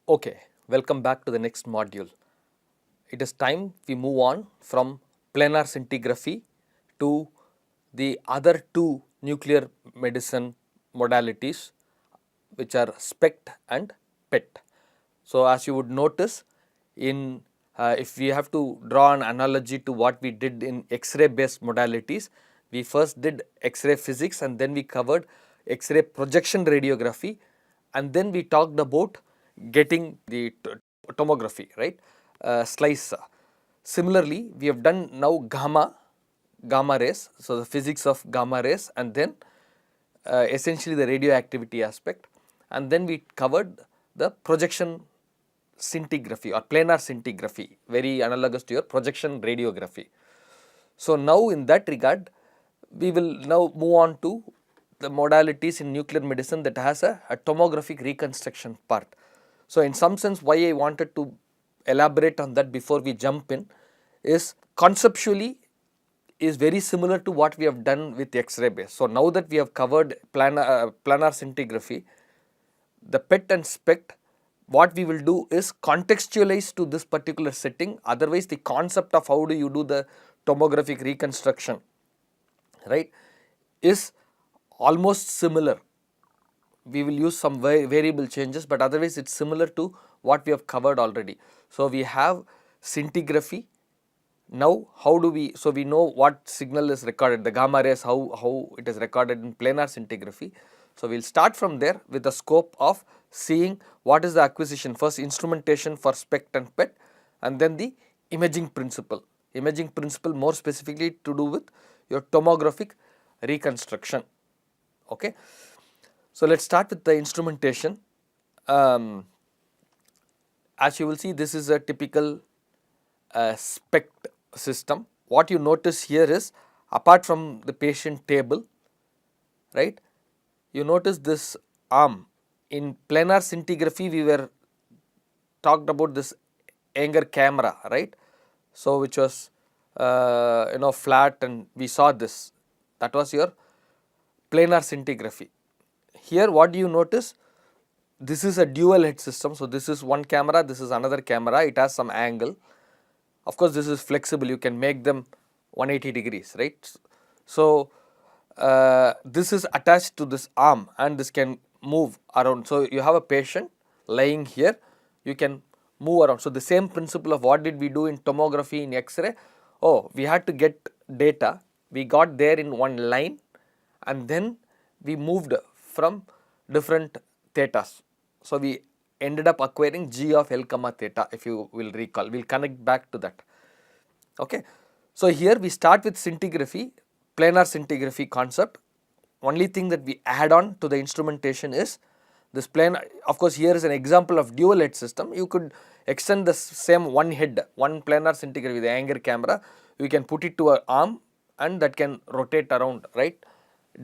Okay, welcome back to the next module. It is time we move on from planar scintigraphy to the other two nuclear medicine modalities, which are SPECT and PET. So, as you would notice, in if we have to draw an analogy to what we did in X-ray based modalities, we first did X-ray physics and then we covered X-ray projection radiography, and then we talked about getting the tomography, right, slice. Similarly, we have done now gamma rays, so the physics of gamma rays, and then essentially the radioactivity aspect, and then we covered the projection scintigraphy or planar scintigraphy, very analogous to your projection radiography. So, now in that regard, we will now move on to the modalities in nuclear medicine that has a tomographic reconstruction part. So, in some sense, why I wanted to elaborate on that before we jump in is conceptually is very similar to what we have done with X-ray base. So, now that we have covered planar scintigraphy, the PET and SPECT, what we will do is contextualize to this particular setting. Otherwise, the concept of how do you do the tomographic reconstruction, right, is almost similar. We will use some variable changes, but otherwise it is similar to what we have covered already. So, we have scintigraphy. Now, how do we, so we know what signal is recorded, the gamma rays, how it is recorded in planar scintigraphy. So, we will start from there with the scope of seeing what is the acquisition, first instrumentation for SPECT and PET, and then the imaging principle more specifically to do with your tomographic reconstruction. Okay. So, let us start with the instrumentation. As you will see, this is a typical SPECT system. What you notice here is, apart from the patient table, right, you notice this arm. In planar scintigraphy, we were talked about this Anger camera, right. So, which was flat, and we saw this, that was your planar scintigraphy. Here what do you notice? This is a dual head system. So, this is one camera, this is another camera, it has some angle. Of course, this is flexible, you can make them 180 degrees, right. So, this is attached to this arm and this can move around. So, you have a patient lying here, you can move around. So, the same principle of what did we do in tomography in X-ray? Oh, we had to get data, we got there in one line, and then we moved from different thetas. So, we ended up acquiring G of L comma theta, if you will recall, we will connect back to that. Okay. So, here we start with scintigraphy, planar scintigraphy concept. Only thing that we add on to the instrumentation is this planar. Of course, here is an example of dual head system. You could extend the same one head, one planar scintigraphy, the Anger camera, you can put it to an arm and that can rotate around, right,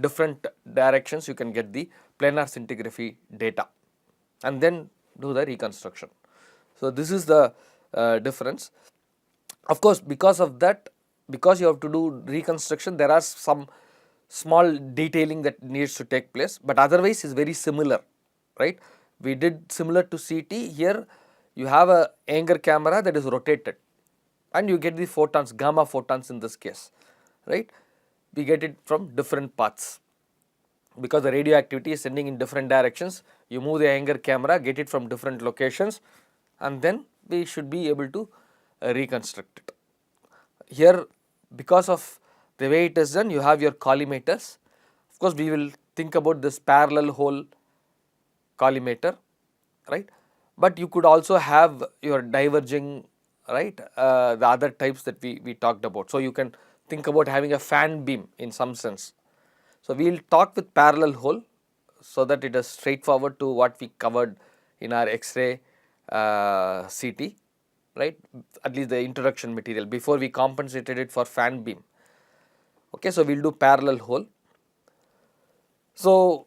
different directions, you can get the planar scintigraphy data and then do the reconstruction. So, this is the difference. Of course, because of that, because you have to do reconstruction, there are some small detailing that needs to take place, but otherwise is very similar, right. We did similar to CT. Here you have a Anger camera that is rotated and you get the photons, gamma photons in this case, right. We get it from different paths because the radioactivity is sending in different directions. You move the Anger camera, get it from different locations, and then we should be able to reconstruct it. Here, because of the way it is done, you have your collimators. Of course, we will think about this parallel hole collimator, right, but you could also have your diverging, right, the other types that we talked about. So, you can think about having a fan beam in some sense. So, we will talk with parallel hole so that it is straightforward to what we covered in our X-ray CT, right, at least the introduction material before we compensated it for fan beam. Okay, so, we will do parallel hole. So,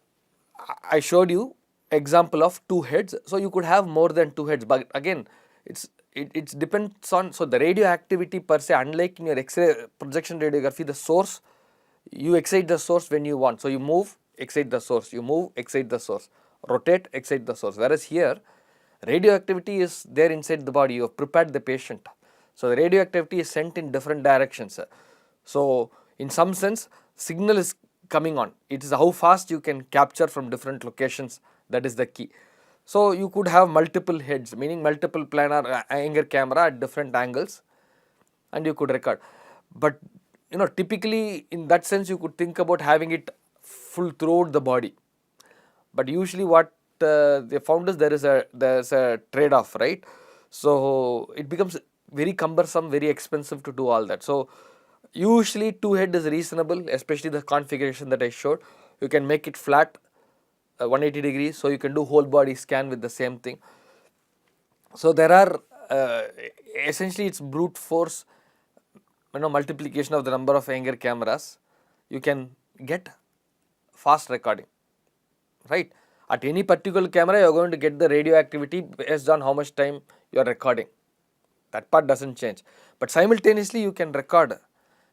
I showed you example of two heads. So, you could have more than two heads, but again it depends on, so the radioactivity per se, unlike in your X-ray projection radiography, the source, you excite the source when you want. So, you move, excite the source, you move, excite the source, rotate, excite the source, whereas here Radioactivity is there inside the body, you have prepared the patient. So the radioactivity is sent in different directions. So in some sense, signal is coming on. It is how fast you can capture from different locations, that is the key. So you could have multiple heads, meaning multiple planar Iyer camera at different angles, and you could record. But typically in that sense you could think about having it full throughout the body. But usually what they found is there's a trade-off, right? So it becomes very cumbersome, very expensive to do all that. So usually 2 head is reasonable, especially the configuration that I showed. You can make it flat 180 degrees, so you can do whole body scan with the same thing. So there are essentially it's brute force, multiplication of the number of Iyer cameras. You can get fast recording, right? At any particular camera, you are going to get the radioactivity based on how much time you are recording. That part doesn't change. But simultaneously, you can record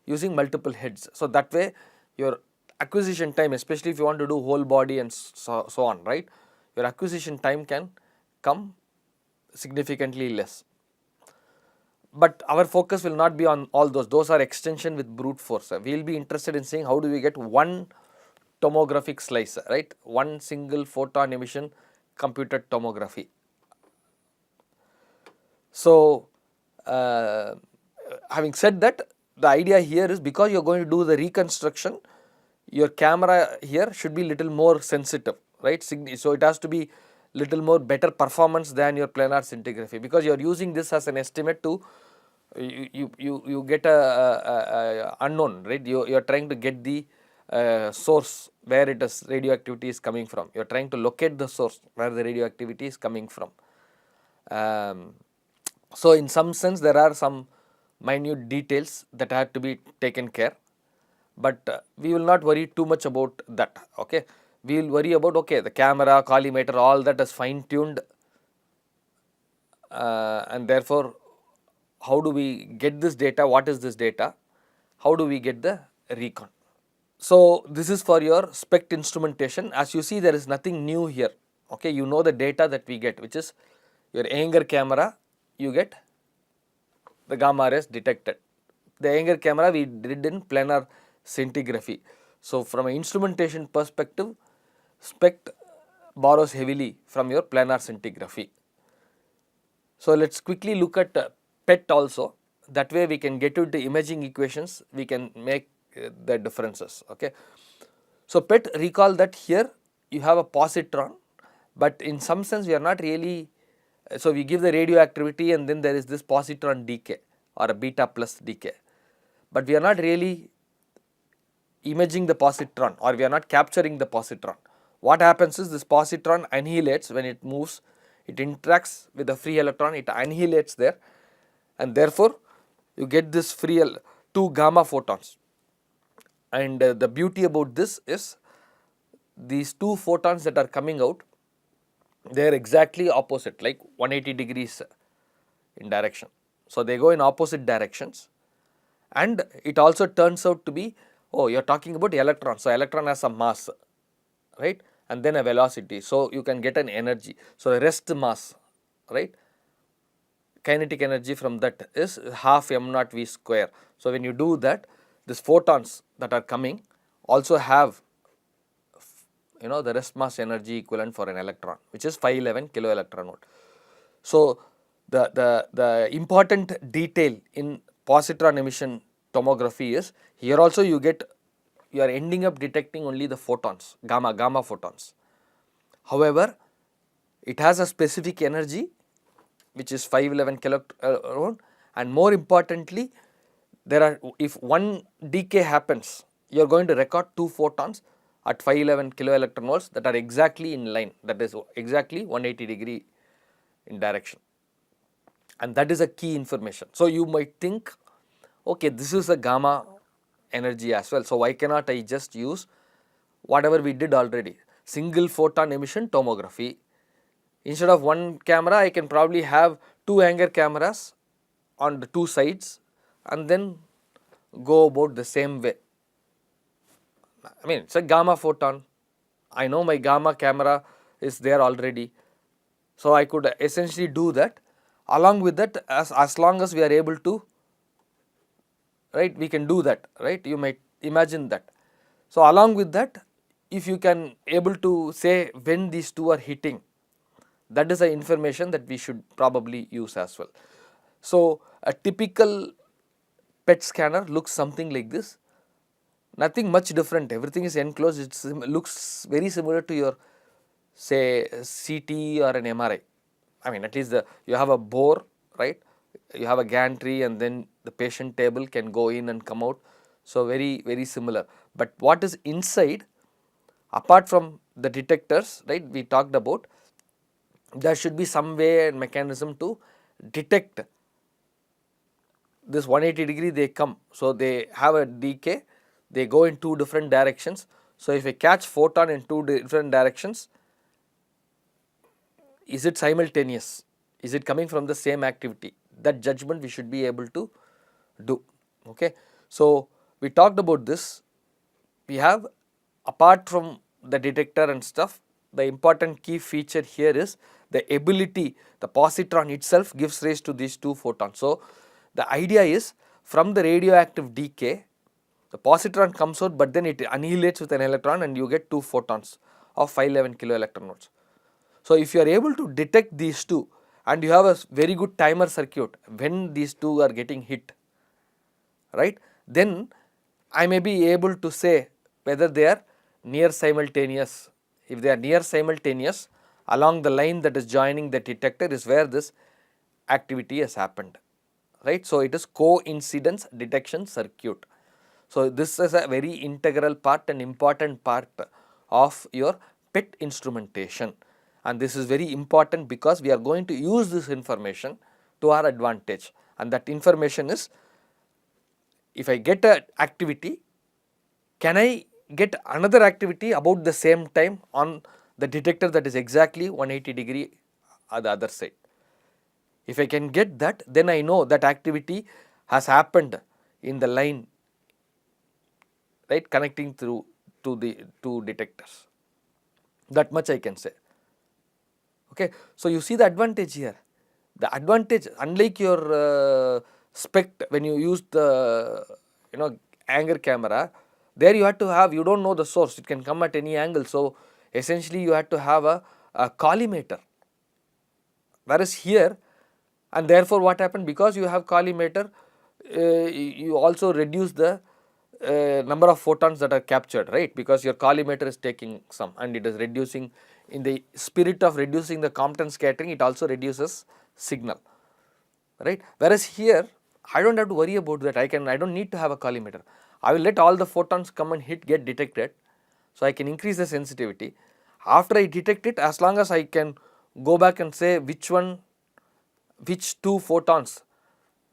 using multiple heads. So that way, your acquisition time, especially if you want to do whole body and so on, right? Your acquisition time can come significantly less. But our focus will not be on all those. Those are extension with brute force. We will be interested in seeing how do we get one tomographic slice, right? One single photon emission computed tomography. So having said that, the idea here is because you are going to do the reconstruction, your camera here should be little more sensitive, right? So it has to be little more better performance than your planar scintigraphy, because you are using this as an estimate to you get a unknown, right? You are trying to get the source where it is radioactivity is coming from. You are trying to locate the source where the radioactivity is coming from. So in some sense there are some minute details that have to be taken care, but we will not worry too much about that. Okay, we will worry about the camera, collimator, all that is fine tuned, and therefore how do we get this data, what is this data, how do we get the recon. So this is for your SPECT instrumentation. As you see, there is nothing new here. Okay, you know the data that we get, which is your Iyer camera, you get the gamma rays detected. The Iyer camera we did in planar scintigraphy. So from an instrumentation perspective, SPECT borrows heavily from your planar scintigraphy. So let's quickly look at PET also. That way we can get into imaging equations, we can make the differences. Okay. So PET, recall that here you have a positron, but in some sense we are not really, so we give the radioactivity and then there is this positron decay or a beta plus decay, but we are not really imaging the positron, or we are not capturing the positron. What happens is this positron annihilates when it moves, it interacts with the free electron, it annihilates there, and therefore you get this free 2 gamma photons. And the beauty about this is these 2 photons that are coming out, they are exactly opposite, like 180 degrees in direction. So they go in opposite directions, and it also turns out to be, you are talking about electron. So electron has a mass, right, and then a velocity. So you can get an energy. So the rest mass, right, kinetic energy from that is half m naught v square. So when you do that, these photons that are coming also have the rest mass energy equivalent for an electron, which is 511 kilo electron volt. So the important detail in positron emission tomography is here also you are ending up detecting only the photons, gamma photons. However, it has a specific energy which is 511 kilo, and more importantly, if one decay happens, you are going to record 2 photons at 511 kilo electron volts that are exactly in line, that is exactly 180 degree in direction, and that is a key information. So you might think, okay, this is a gamma energy as well, so why cannot I just use whatever we did already, single photon emission tomography. Instead of one camera, I can probably have 2 Iyer cameras on the 2 sides and then go about the same way. I mean, it's a gamma photon. I know my gamma camera is there already. So I could essentially do that. Along with that, as long as we are able to, right, we can do that, right, you might imagine that. So along with that, if you can able to say when these two are hitting, that is the information that we should probably use as well. So a typical PET scanner looks something like this, nothing much different, everything is enclosed, it looks very similar to your say CT or an MRI. I mean, at least you have a bore, right, you have a gantry, and then the patient table can go in and come out. So very similar, but what is inside, apart from the detectors, right, we talked about, there should be some way and mechanism to detect this 180 degree they come. So they have a decay, they go in two different directions. So if I catch photon in two different directions, is it simultaneous, is it coming from the same activity, that judgment we should be able to do. Okay. So we talked about this, we have, apart from the detector and stuff, the important key feature here is the ability, the positron itself gives rise to these two photons. So the idea is, from the radioactive decay, the positron comes out, but then it annihilates with an electron and you get two photons of 511 kilo electron volts. So if you are able to detect these two and you have a very good timer circuit when these two are getting hit, right, then I may be able to say whether they are near simultaneous. If they are near simultaneous, along the line that is joining the detector is where this activity has happened, right. So it is coincidence detection circuit. So this is a very integral part and important part of your PET instrumentation, and this is very important because we are going to use this information to our advantage, and that information is, if I get an activity, can I get another activity about the same time on the detector that is exactly 180 degree on the other side. If I can get that, then I know that activity has happened in the line, right, connecting through to the two detectors. That much I can say. Okay. So you see the advantage here. The advantage, unlike your SPECT, when you use the Anger camera, there you have to have, you don't know the source, it can come at any angle. So essentially you have to have a collimator. Whereas here, and therefore what happened, because you have collimator, you also reduce the number of photons that are captured, right, because your collimator is taking some and it is reducing, in the spirit of reducing the Compton scattering, it also reduces signal, right. Whereas here I don't have to worry about that, I don't need to have a collimator, I will let all the photons come and get detected. So I can increase the sensitivity. After I detect it, as long as I can go back and say which two photons,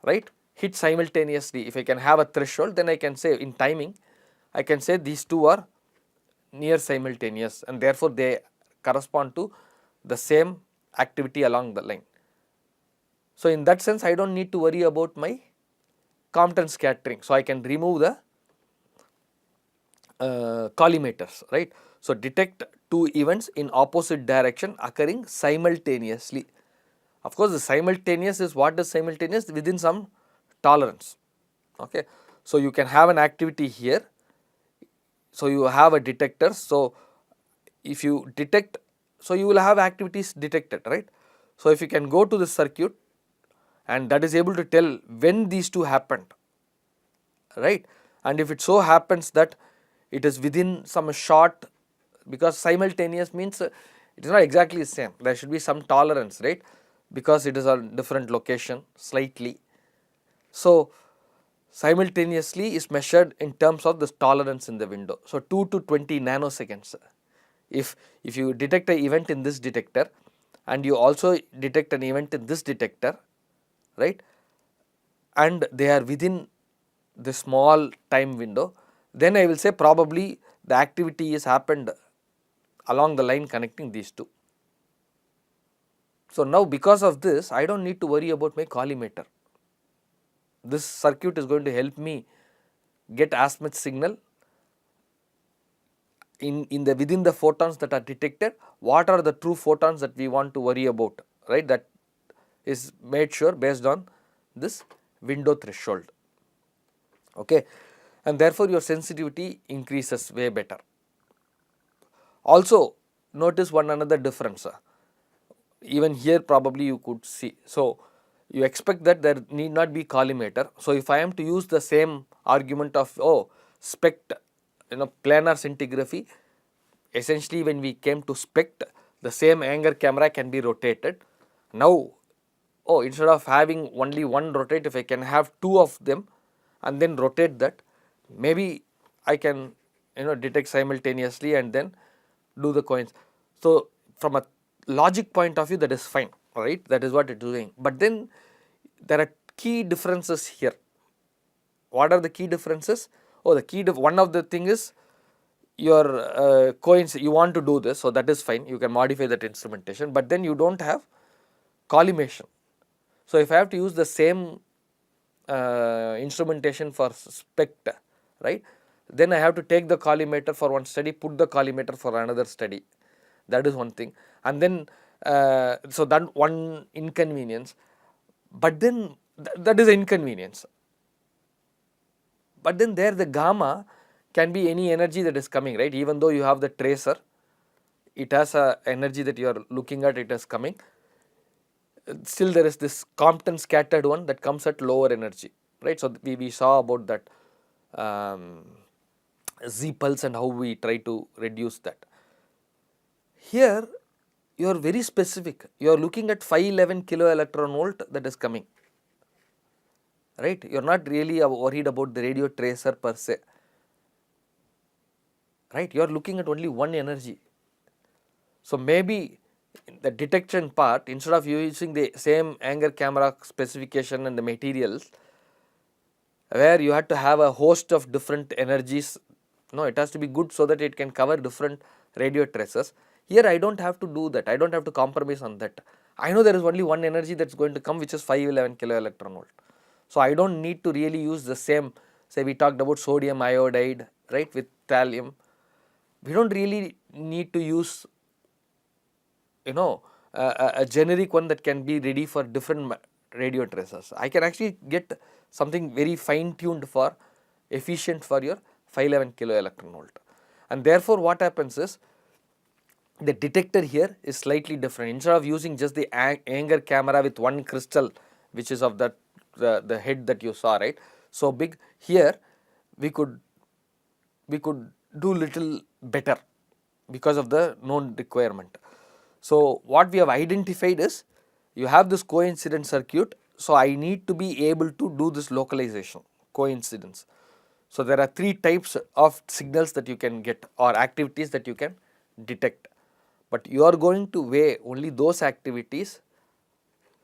right, hit simultaneously, if I can have a threshold, then I can say in timing, I can say these two are near simultaneous and therefore they correspond to the same activity along the line. So in that sense, I don't need to worry about my Compton scattering. So I can remove the collimators, right. So detect two events in opposite direction occurring simultaneously. Of course, the simultaneous is, what is simultaneous, within some tolerance. Okay. So you can have an activity here. So you have a detector. So if you detect, so you will have activities detected, right. So if you can go to the circuit and that is able to tell when these two happened, right, and if it so happens that it is within some short, because simultaneous means it is not exactly the same, there should be some tolerance, right, because it is on different location slightly. So simultaneously is measured in terms of this tolerance in the window. So 2 to 20 nanoseconds. If you detect an event in this detector and you also detect an event in this detector, right, and they are within the small time window, then I will say probably the activity is happened along the line connecting these two. So now because of this, I don't need to worry about my collimator. This circuit is going to help me get as much signal within the photons that are detected, what are the true photons that we want to worry about, right? That is made sure based on this window threshold, okay, and therefore your sensitivity increases way better. Also notice one another difference, even here probably you could see. So you expect that there need not be collimator. So if I am to use the same argument of spect, planar scintigraphy, essentially when we came to spect, the same angle camera can be rotated. Now instead of having only one rotate, if I can have two of them and then rotate that, maybe I can detect simultaneously and then do the coins. So from a logic point of view, that is fine, right? That is what it is doing. But then there are key differences here. What are the key differences? One of the thing is your you want to do this, so that is fine, you can modify that instrumentation, but then you don't have collimation. So if I have to use the same instrumentation for spect, right, then I have to take the collimator for one study, put the collimator for another study. That is one thing, and then so that one inconvenience, but then that is inconvenience. But then there the gamma can be any energy that is coming, right? Even though you have the tracer, it has a energy that you are looking at, it is coming. Still there is this Compton scattered one that comes at lower energy, right? So we saw about that Z pulse and how we try to reduce that. Here you are very specific, you are looking at 511 kilo electron volt that is coming, right? You are not really worried about the radio tracer per se, right? You are looking at only one energy. So maybe the detection part, instead of using the same angle camera specification and the materials, where you had to have a host of different energies, no, it has to be good so that it can cover different radio tracers. Here I don't have to do that, I don't have to compromise on that. I know there is only one energy that is going to come, which is 511 kilo electron volt. So I don't need to really use the same, say we talked about sodium iodide, right, with thallium. We don't really need to use a generic one that can be ready for different radio tracers. I can actually get something very fine tuned for efficient for your 511 kilo electron volt. And therefore what happens is the detector here is slightly different. Instead of using just the anger camera with one crystal, which is of that the head that you saw, right, so big, here we could do little better because of the known requirement. So what we have identified is you have this coincident circuit, so I need to be able to do this localization, coincidence. So there are three types of signals that you can get or activities that you can detect, but you are going to weigh only those activities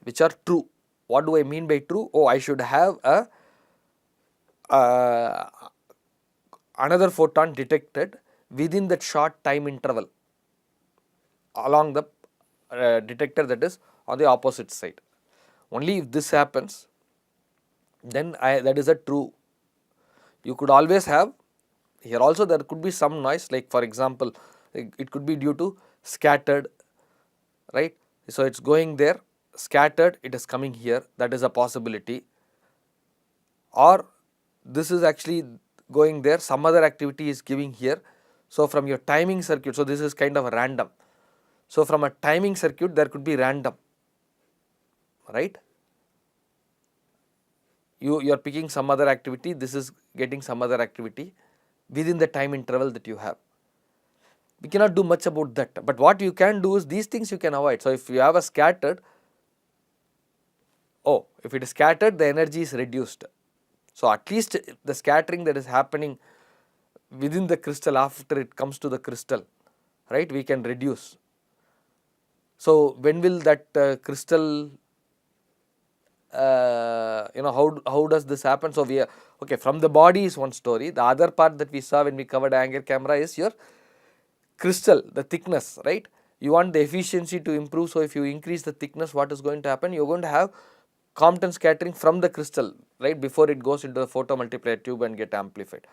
which are true. What do I mean by true? I should have a another photon detected within that short time interval along the detector that is on the opposite side. Only if this happens, then that is a true. You could always have, here also there could be some noise, like for example it could be due to scattered, right? So it is going there, scattered, it is coming here, that is a possibility, or this is actually going there, some other activity is giving here. So from your timing circuit, so this is kind of a random. So from a timing circuit there could be random, right? You are picking some other activity, this is getting some other activity within the time interval that you have. We cannot do much about that, but what you can do is these things you can avoid. So if you have a scattered, if it is scattered, the energy is reduced. So at least the scattering that is happening within the crystal after it comes to the crystal, right, we can reduce. So when will that crystal, how does this happen? So we are, okay, from the body is one story. The other part that we saw when we covered angle camera is your crystal, the thickness, right? You want the efficiency to improve, so if you increase the thickness, what is going to happen? You are going to have Compton scattering from the crystal, right, before it goes into the photomultiplier tube and get amplified.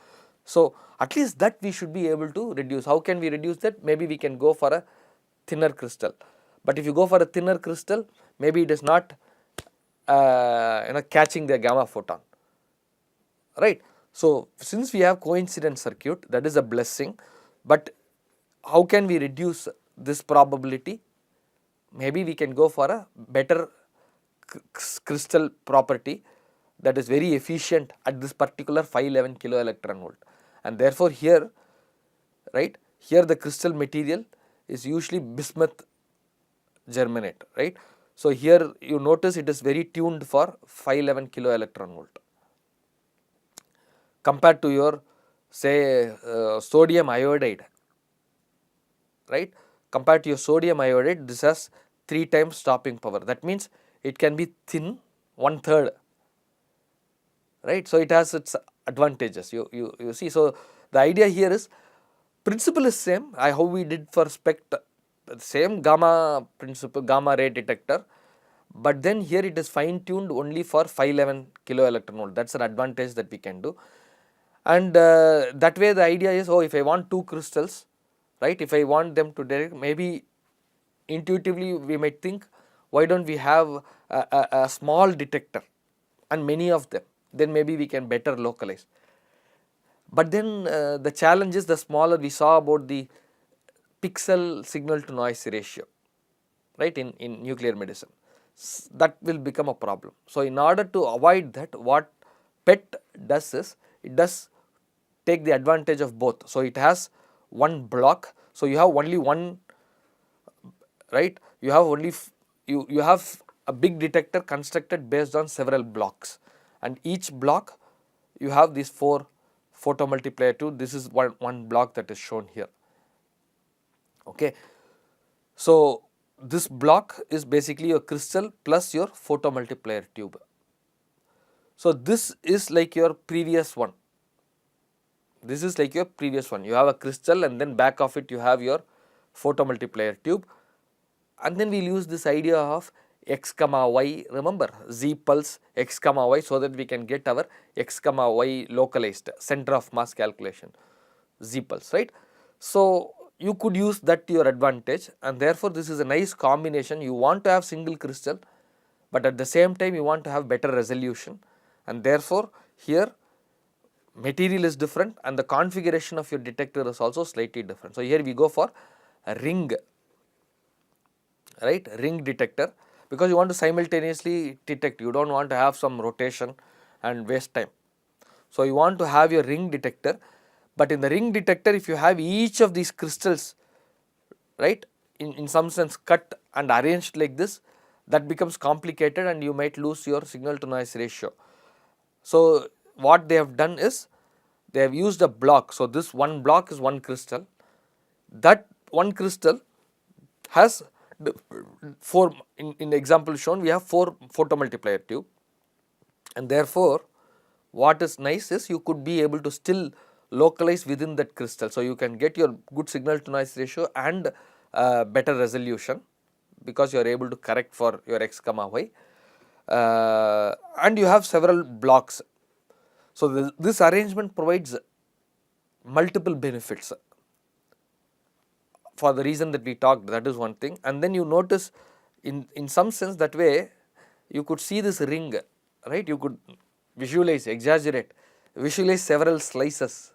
So at least that we should be able to reduce. How can we reduce that? Maybe we can go for a thinner crystal. But if you go for a thinner crystal, maybe it is not catching the gamma photon, right. So since we have coincident circuit, that is a blessing, but how can we reduce this probability? Maybe we can go for a better crystal property that is very efficient at this particular 511 kilo electron volt, and therefore here, right, here the crystal material is usually bismuth germanate, right. So here you notice it is very tuned for 511 kilo electron volt compared to your say sodium iodide, right. Compared to your sodium iodide, this has 3 times stopping power. That means it can be thin 1/3, right. So it has its advantages, you see. So the idea here is, principle is same, how we did for SPECT, same gamma principle, gamma ray detector, but then here it is fine tuned only for 511 kilo electron volt. That is an advantage that we can do. And that way the idea is, oh, if I want 2 crystals, right, if I want them to detect, maybe intuitively we might think, why don't we have a small detector and many of them, then maybe we can better localize. But then the challenge is, the smaller, we saw about the pixel signal to noise ratio, right, in nuclear medicine, that will become a problem. So in order to avoid that, what PET does is, it does take the advantage of both. So it has one block, so you have only one, right, you have only you have a big detector constructed based on several blocks, and each block you have these 4 photomultiplier tube. This is one block that is shown here, okay. So this block is basically your crystal plus your photomultiplier tube. So this is like your previous one, this is like your previous one. You have a crystal and then back of it you have your photomultiplier tube, and then we will use this idea of x comma y, remember z pulse x comma y, so that we can get our x comma y localized center of mass calculation, z pulse, right. So you could use that to your advantage, and therefore this is a nice combination. You want to have single crystal, but at the same time you want to have better resolution, and therefore here material is different and the configuration of your detector is also slightly different. So here we go for a ring, right, ring detector, because you want to simultaneously detect, you do not want to have some rotation and waste time. So you want to have your ring detector, but in the ring detector, if you have each of these crystals, right, in some sense cut and arranged like this, that becomes complicated and you might lose your signal to noise ratio. So what they have done is, they have used a block. So this one block is one crystal, that one crystal has 4, in the example shown we have 4 photomultiplier tube, and therefore what is nice is, you could be able to still localize within that crystal. So you can get your good signal to noise ratio and better resolution, because you are able to correct for your x comma y, and you have several blocks. So this arrangement provides multiple benefits for the reason that we talked, that is one thing. And then you notice, in some sense, that way you could see this ring, right, you could visualize, exaggerate, visualize several slices,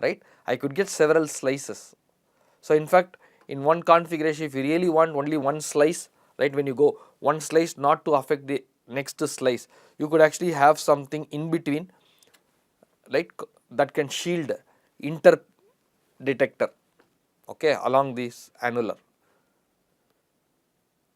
right, I could get several slices. So in fact, in one configuration, if you really want only one slice, right, when you go one slice not to affect the next slice, you could actually have something in between, right, that can shield inter detector, okay, along this annular,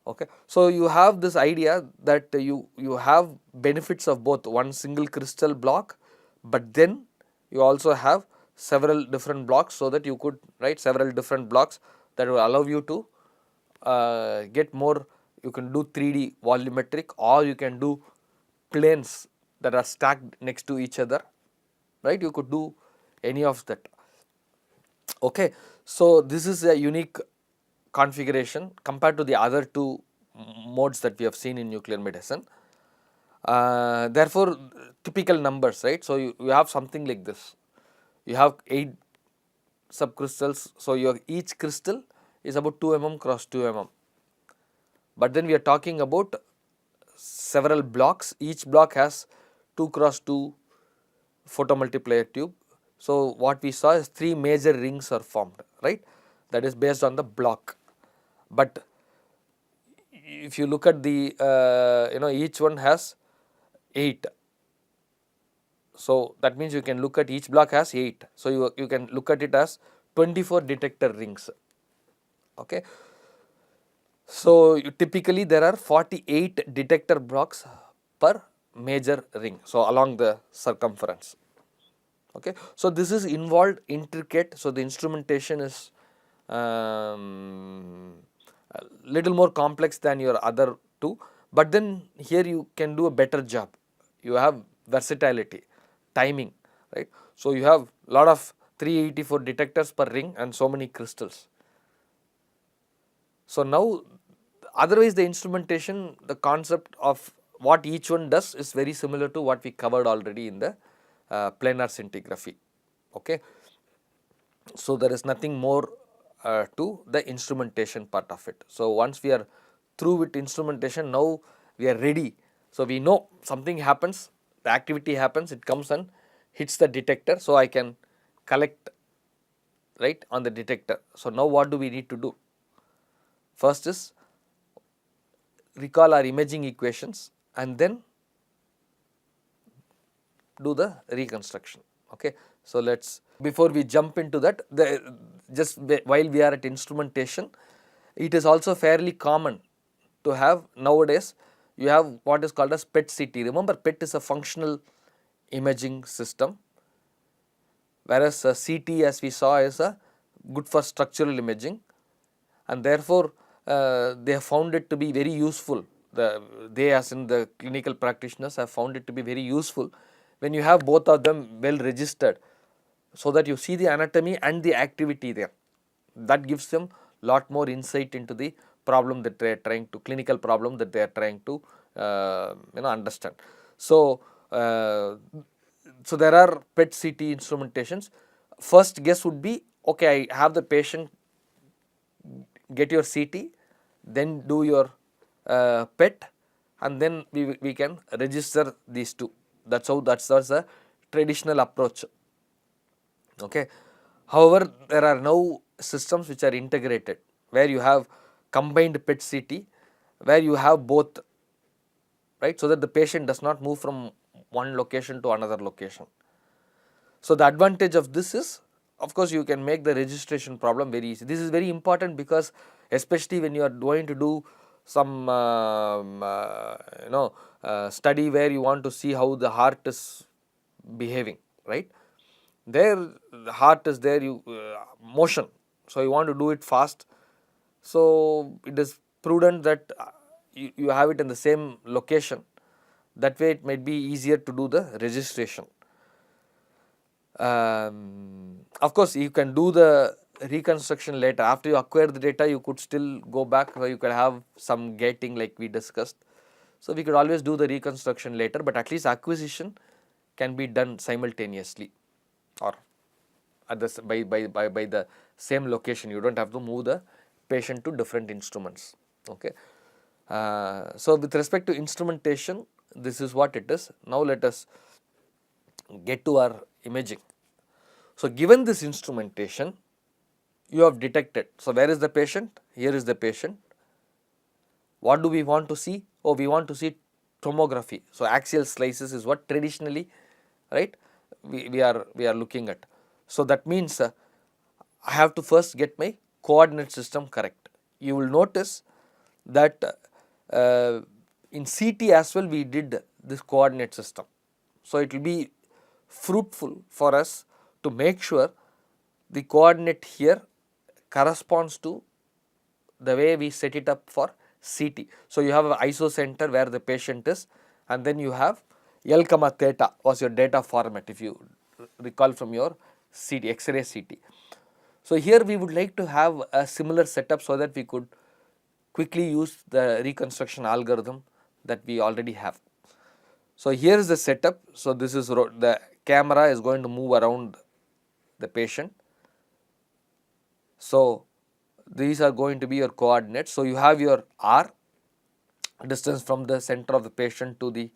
okay. So you have this idea that you have benefits of both one single crystal block, but then you also have several different blocks, so that you could write several different blocks that will allow you to get more. You can do 3D volumetric, or you can do planes that are stacked next to each other, right, you could do any of that, okay. So this is a unique configuration compared to the other 2 modes that we have seen in nuclear medicine. Therefore typical numbers, right, so you have something like this, you have 8 subcrystals, so your each crystal is about 2 mm cross 2 mm. But then we are talking about several blocks, each block has 2 cross 2 photomultiplier tube. So what we saw is 3 major rings are formed, right? That is based on the block. But if you look at the each one has 8. So that means you can look at each block has 8. So you can look at it as 24 detector rings. Okay. So typically there are 48 detector blocks per major ring. So along the circumference. Okay. So this is involved, intricate. So the instrumentation is a little more complex than your other two, but then here you can do a better job. You have versatility, timing, right? So you have lot of 384 detectors per ring and so many crystals. So now otherwise the instrumentation, the concept of what each one does is very similar to what we covered already in the planar scintigraphy. Okay. So there is nothing more to the instrumentation part of it. So once we are through with instrumentation, now we are ready. So we know something happens, the activity happens, it comes and hits the detector. So I can collect right on the detector. So now what do we need to do? First is recall our imaging equations and then do the reconstruction. Okay. So let's, before we jump into that, just while we are at instrumentation, it is also fairly common to have nowadays, you have what is called as PET-CT. Remember, PET is a functional imaging system, whereas CT, as we saw, is a good for structural imaging, and therefore they have found it to be very useful. They as in the clinical practitioners have found it to be very useful when you have both of them well registered, so that you see the anatomy and the activity there. That gives them lot more insight into the problem that they are trying to, clinical problem that they are trying to understand. So so there are PET-CT instrumentations. First guess would be, okay, I have the patient get your CT, then do your PET, and then we can register these two. That's a traditional approach. Okay. However, there are now systems which are integrated, where you have combined PET-CT, where you have both, right, so that the patient does not move from one location to another location. So the advantage of this is, of course, you can make the registration problem very easy. This is very important because especially when you are going to do some study where you want to see how the heart is behaving, right? There the heart is there, you motion, so you want to do it fast. So it is prudent that you have it in the same location. That way it might be easier to do the registration. Of course, you can do the reconstruction later. After you acquire the data, you could still go back, where you could have some gating like we discussed. So we could always do the reconstruction later, but at least acquisition can be done simultaneously or at the by the same location. You don't have to move the patient to different instruments. Okay. So with respect to instrumentation, this is what it is. Now let us get to our imaging. So given this instrumentation, you have detected. So where is the patient? Here is the patient. What do we want to see? Oh, we want to see tomography. So axial slices is what traditionally, right, we are looking at. So that means I have to first get my coordinate system correct. You will notice that in CT as well we did this coordinate system. So it will be fruitful for us to make sure the coordinate here corresponds to the way we set it up for CT. So you have an isocenter where the patient is, and then you have L comma theta was your data format, if you recall from your CT, X-ray CT. So here we would like to have a similar setup so that we could quickly use the reconstruction algorithm that we already have. So here is the setup. So this is the camera is going to move around the patient. So, these are going to be your coordinates. So, you have your R, distance from the center of the patient to the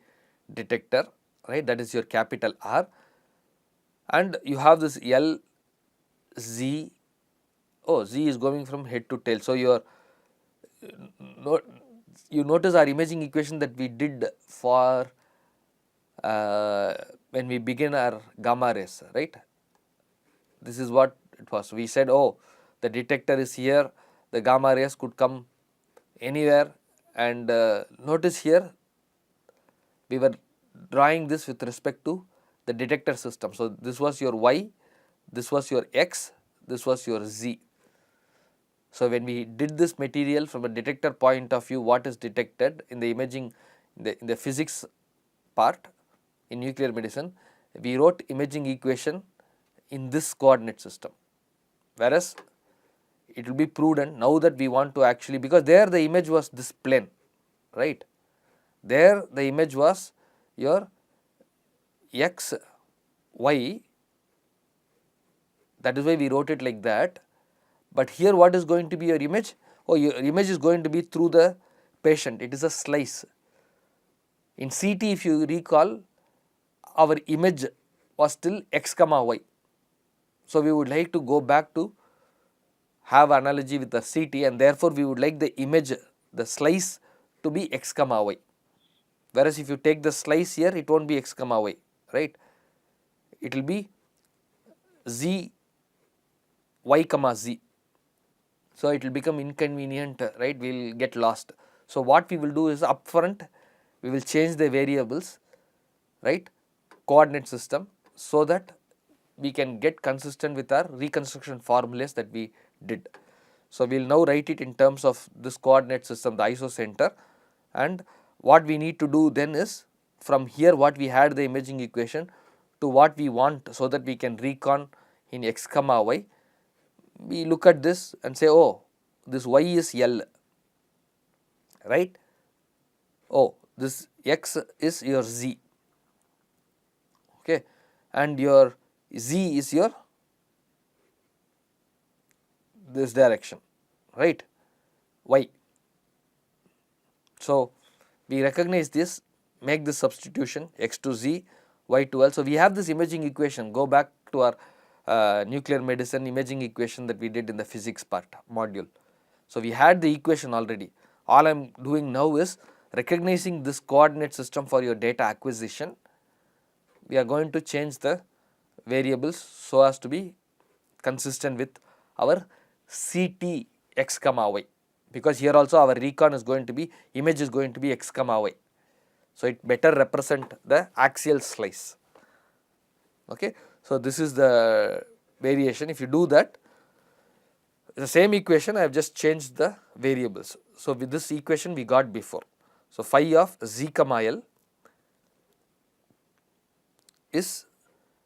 detector, right, that is your capital R, and you have this L, Z, oh, Z is going from head to tail. So, your you notice our imaging equation that we did for when we begin our gamma rays, right. This is what it was. We said, oh, the detector is here, the gamma rays could come anywhere, and notice here we were drawing this with respect to the detector system. So, this was your Y, this was your X, this was your Z. So, when we did this material from a detector point of view, what is detected in the imaging, in the physics part in nuclear medicine, we wrote imaging equation in this coordinate system, whereas it will be prudent now that we want to actually, because there the image was this plane, right, there the image was your X, Y, that is why we wrote it like that. But here what is going to be your image? Oh, your image is going to be through the patient, it is a slice. In CT, if you recall, our image was still X comma Y. So, we would like to go back to have analogy with the CT, and therefore, we would like the image, the slice to be X comma Y. Whereas, if you take the slice here, it will not be X comma Y, right, it will be Z, Y comma Z. So, it will become inconvenient, right, we will get lost. So, what we will do is upfront we will change the variables, right, coordinate system, so that we can get consistent with our reconstruction formulas that we did. So, we will now write it in terms of this coordinate system, the isocenter, and what we need to do then is from here what we had the imaging equation to what we want, so that we can recon in X comma Y. We look at this and say, oh, this Y is L, right, oh, this X is your Z, okay, and your Z is your this direction, right, Y. So, we recognize this, make this substitution X to Z, Y to L. So, we have this imaging equation, go back to our nuclear medicine imaging equation that we did in the physics part module. So, we had the equation already. All I am doing now is recognizing this coordinate system for your data acquisition. We are going to change the variables so as to be consistent with our CT X comma Y, because here also our recon is going to be, image is going to be X comma Y. So, it better represent the axial slice. Okay. So, this is the variation. If you do that, the same equation I have just changed the variables. So, with this equation we got before. So, phi of Z comma L is,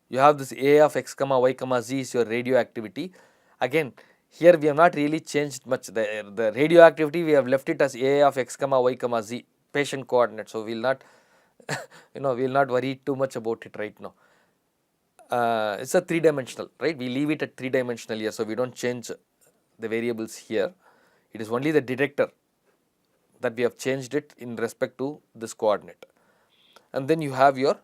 you have this A of X comma Y comma Z is your radioactivity. Again, here we have not really changed much, the radioactivity we have left it as A of X comma Y comma Z, patient coordinate. So, we will not we will not worry too much about it right now. It is a 3-dimensional, right, we leave it at 3-dimensional here. So, we do not change the variables here, it is only the detector that we have changed it in respect to this coordinate. And then you have your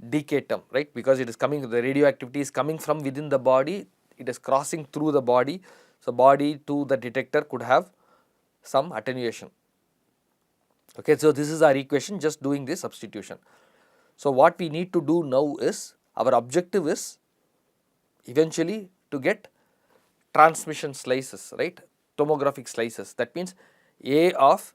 decay term, right, because it is coming, the radioactivity is coming from within the body, it is crossing through the body. So, body to the detector could have some attenuation. Okay. So, this is our equation, just doing this substitution. So, what we need to do now is, our objective is eventually to get transmission slices, right, tomographic slices. That means A of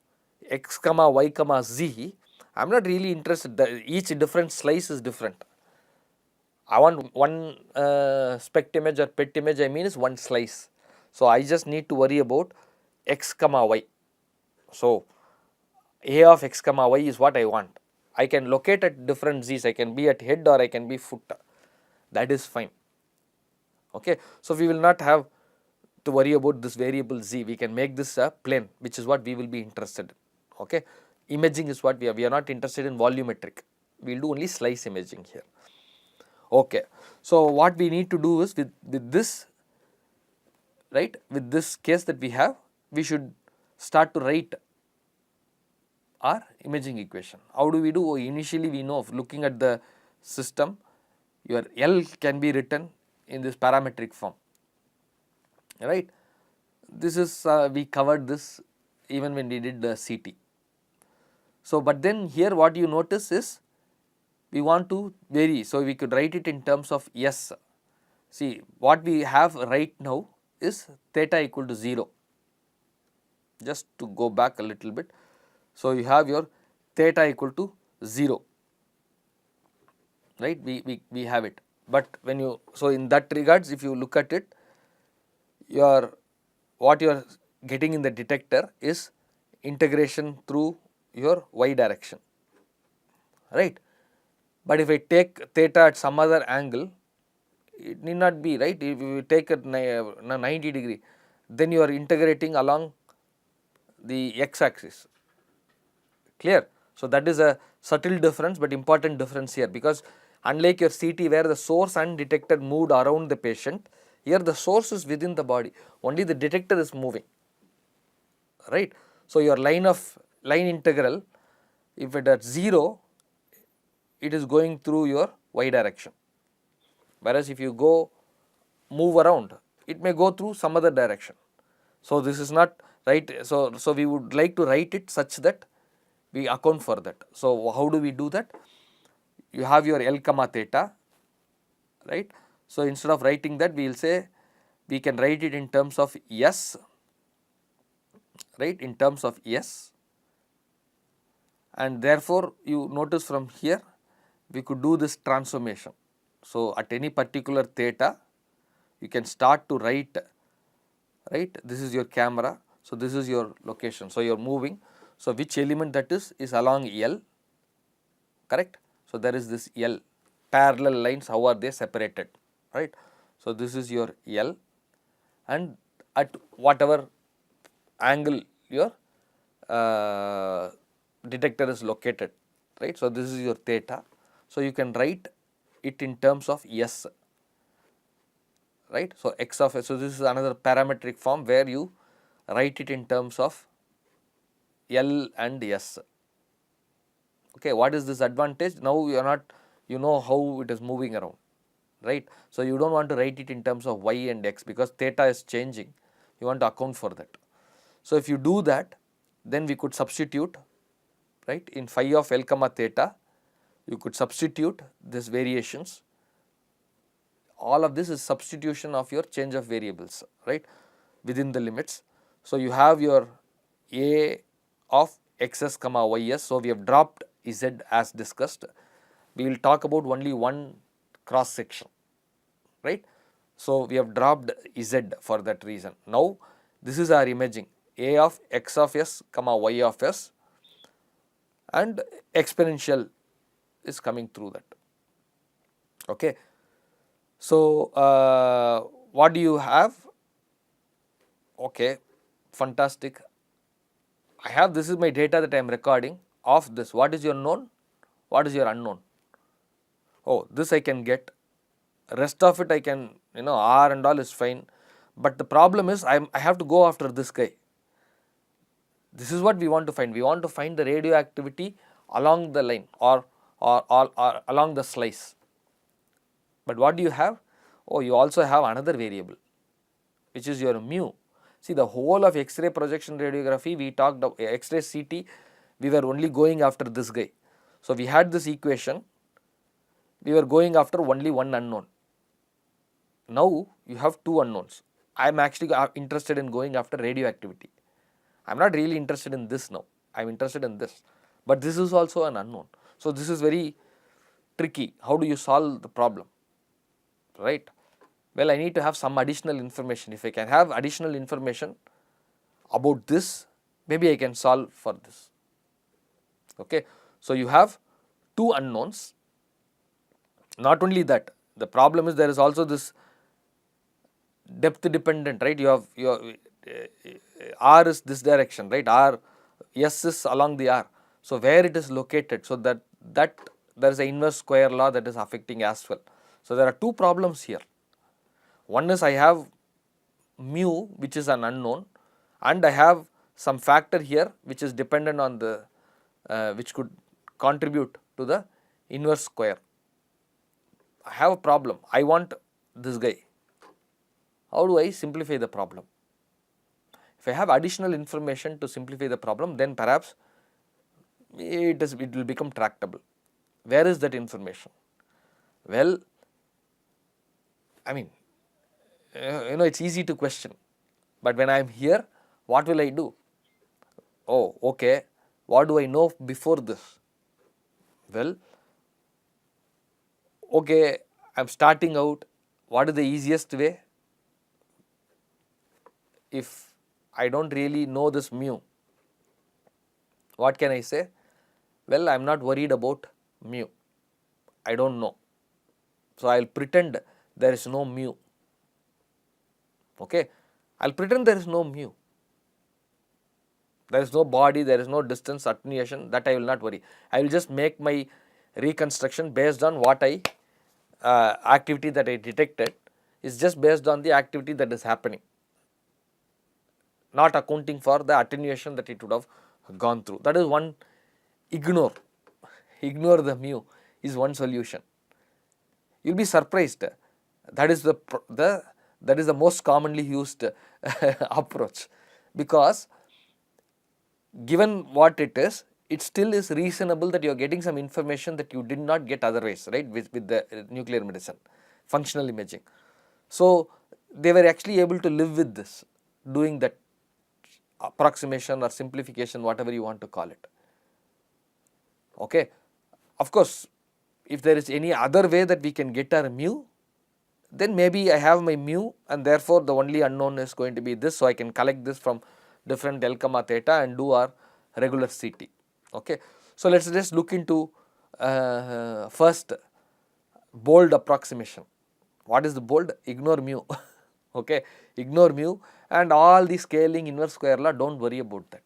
X comma Y comma Z, I am not really interested, each different slice is different. I want one SPECT image or PET image, I mean is one slice. So, I just need to worry about X comma Y. So, A of X comma Y is what I want. I can locate at different Z's, I can be at head or I can be foot, that is fine. Okay. So, we will not have to worry about this variable Z, we can make this a plane, which is what we will be interested in. Okay. Imaging is what we are not interested in volumetric, we will do only slice imaging here. Okay. So what we need to do is with this, right, with this case that we have, we should start to write our imaging equation. How do we do? Oh, initially we know, looking at the system, your L can be written in this parametric form, right. This is we covered this even when we did the CT. So, but then here what you notice is we want to vary. So, we could write it in terms of S. See, what we have right now is theta equal to 0. Just to go back a little bit. So, you have your theta equal to 0, right, we have it. But when you, so in that regards, if you look at it, your what you are getting in the detector is integration through your y direction, right. But if I take theta at some other angle, it need not be, right. If you take it 90 degree, then you are integrating along the x axis, clear. So, that is a subtle difference, but important difference here, because unlike your CT where the source and detector moved around the patient, here the source is within the body, only the detector is moving, right. So, your line integral, if it at 0, it is going through your y direction, whereas if you go move around, it may go through some other direction. So, this is not right. So, we would like to write it such that we account for that. So, how do we do that? You have your L comma theta, right. So, instead of writing that, we will say we can write it in terms of S, right, in terms of S, and therefore, you notice from here we could do this transformation. So, at any particular theta, you can start to write, right, this is your camera. So, this is your location. So, you are moving. So, which element that is along L, correct. So, there is this L, parallel lines, how are they separated, right. So, this is your L, and at whatever angle your detector is located, right. So, this is your theta. So, you can write it in terms of S, right. So, x of S. So, this is another parametric form where you write it in terms of L and S. Okay, what is this advantage? Now, you are not, you know how it is moving around, right. So, you do not want to write it in terms of y and x, because theta is changing, you want to account for that. So, if you do that, then we could substitute, right, in phi of L comma theta, you could substitute these variations. All of this is substitution of your change of variables, right, within the limits. So, you have your A of xs comma ys. So, we have dropped z as discussed. We will talk about only one cross section, right. So, we have dropped z for that reason. Now, this is our imaging A of x of s comma y of s, and exponential is coming through that. Okay. So, what do you have? Okay, fantastic. I have, this is my data that I am recording of this. What is your known? What is your unknown? Oh, this I can get. Rest of it I can, R and all is fine. But the problem is I have to go after this guy. This is what we want to find. We want to find the radioactivity along the line or along the slice. But what do you have? Oh, you also have another variable, which is your mu. See, the whole of X-ray projection radiography, we talked of X-ray CT, we were only going after this guy. So, we had this equation, we were going after only one unknown. Now, you have two unknowns. I am actually interested in going after radioactivity. I am not really interested in this now, I am interested in this, but this is also an unknown. So, this is very tricky. How do you solve the problem, right? Well, I need to have some additional information. If I can have additional information about this, maybe I can solve for this. Okay. So, you have two unknowns. Not only that, the problem is there is also this depth dependent, right. You have your R is this direction, right, R, S is along the R. So, where it is located, so that there is an inverse square law that is affecting as well. So there are two problems here. One is I have mu which is an unknown, and I have some factor here which is dependent on the which could contribute to the inverse square. I have a problem, I want this guy. How do I simplify the problem? If I have additional information to simplify the problem, then perhaps it will become tractable. Where is that information? Well, I mean, it's easy to question, but when I am here, what will I do? Oh, okay, what do I know before this? Well, okay, I am starting out. What is the easiest way? If I don't really know this mu, what can I say? Well, I am not worried about mu. I don't know. So I will pretend there is no mu. Okay, I will pretend there is no mu. There is no body, there is no distance, attenuation, that I will not worry. I will just make my reconstruction based on what activity that I detected is just based on the activity that is happening, not accounting for the attenuation that it would have gone through. That is one ignore the mu is one solution. You will be surprised. That is the most commonly used approach, because given what it is, it still is reasonable that you are getting some information that you did not get otherwise, right, with the nuclear medicine, functional imaging. So they were actually able to live with this, doing that approximation or simplification, whatever you want to call it. Okay. Of course, if there is any other way that we can get our mu, then maybe I have my mu and therefore the only unknown is going to be this, so I can collect this from different L comma theta and do our regular CT. Okay. So let us just look into first bold approximation. What is the bold? Ignore mu. Okay, ignore mu and all the scaling inverse square law, don't worry about that.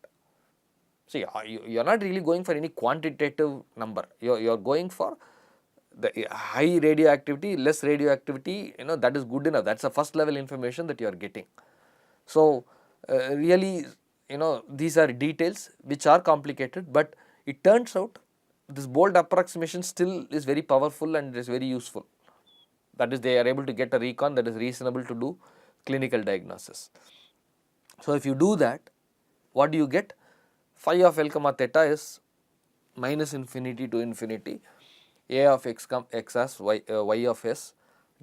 See, you are not really going for any quantitative number, you are going for the high radioactivity, less radioactivity, that is good enough. That is the first level information that you are getting. So really, these are details which are complicated, but it turns out this bold approximation still is very powerful and is very useful. That is, they are able to get a recon that is reasonable to do clinical diagnosis. So if you do that, what do you get? Phi of L comma theta is minus infinity to infinity a of x as y of s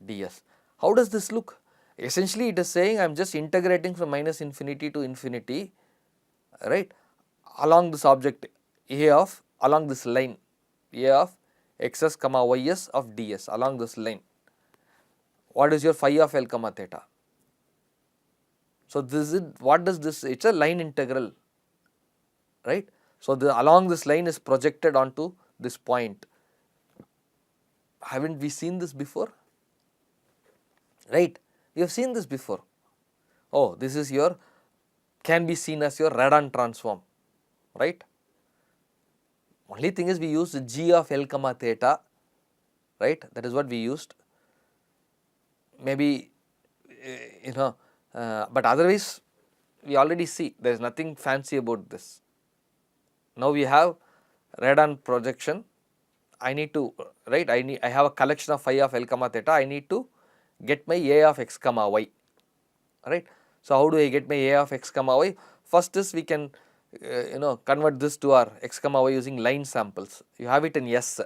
ds. How does this look? Essentially it is saying I am just integrating from minus infinity to infinity, right, along this object along this line a of xs comma ys of ds, along this line. What is your phi of L comma theta? So this is, what does this? It is a line integral, right. So along this line is projected onto this point. Haven't we seen this before? Right, we have seen this before. Oh, this is your, can be seen as your Radan transform, right. Only thing is we used g of L comma theta, right, that is what we used. Maybe but otherwise we already see there is nothing fancy about this. Now we have Radan projection. I need to, right, I have a collection of phi of L comma theta. I need to get my a of x comma y, right. So how do I get my a of x comma y? First is we can convert this to our x comma y using line samples. You have it in S.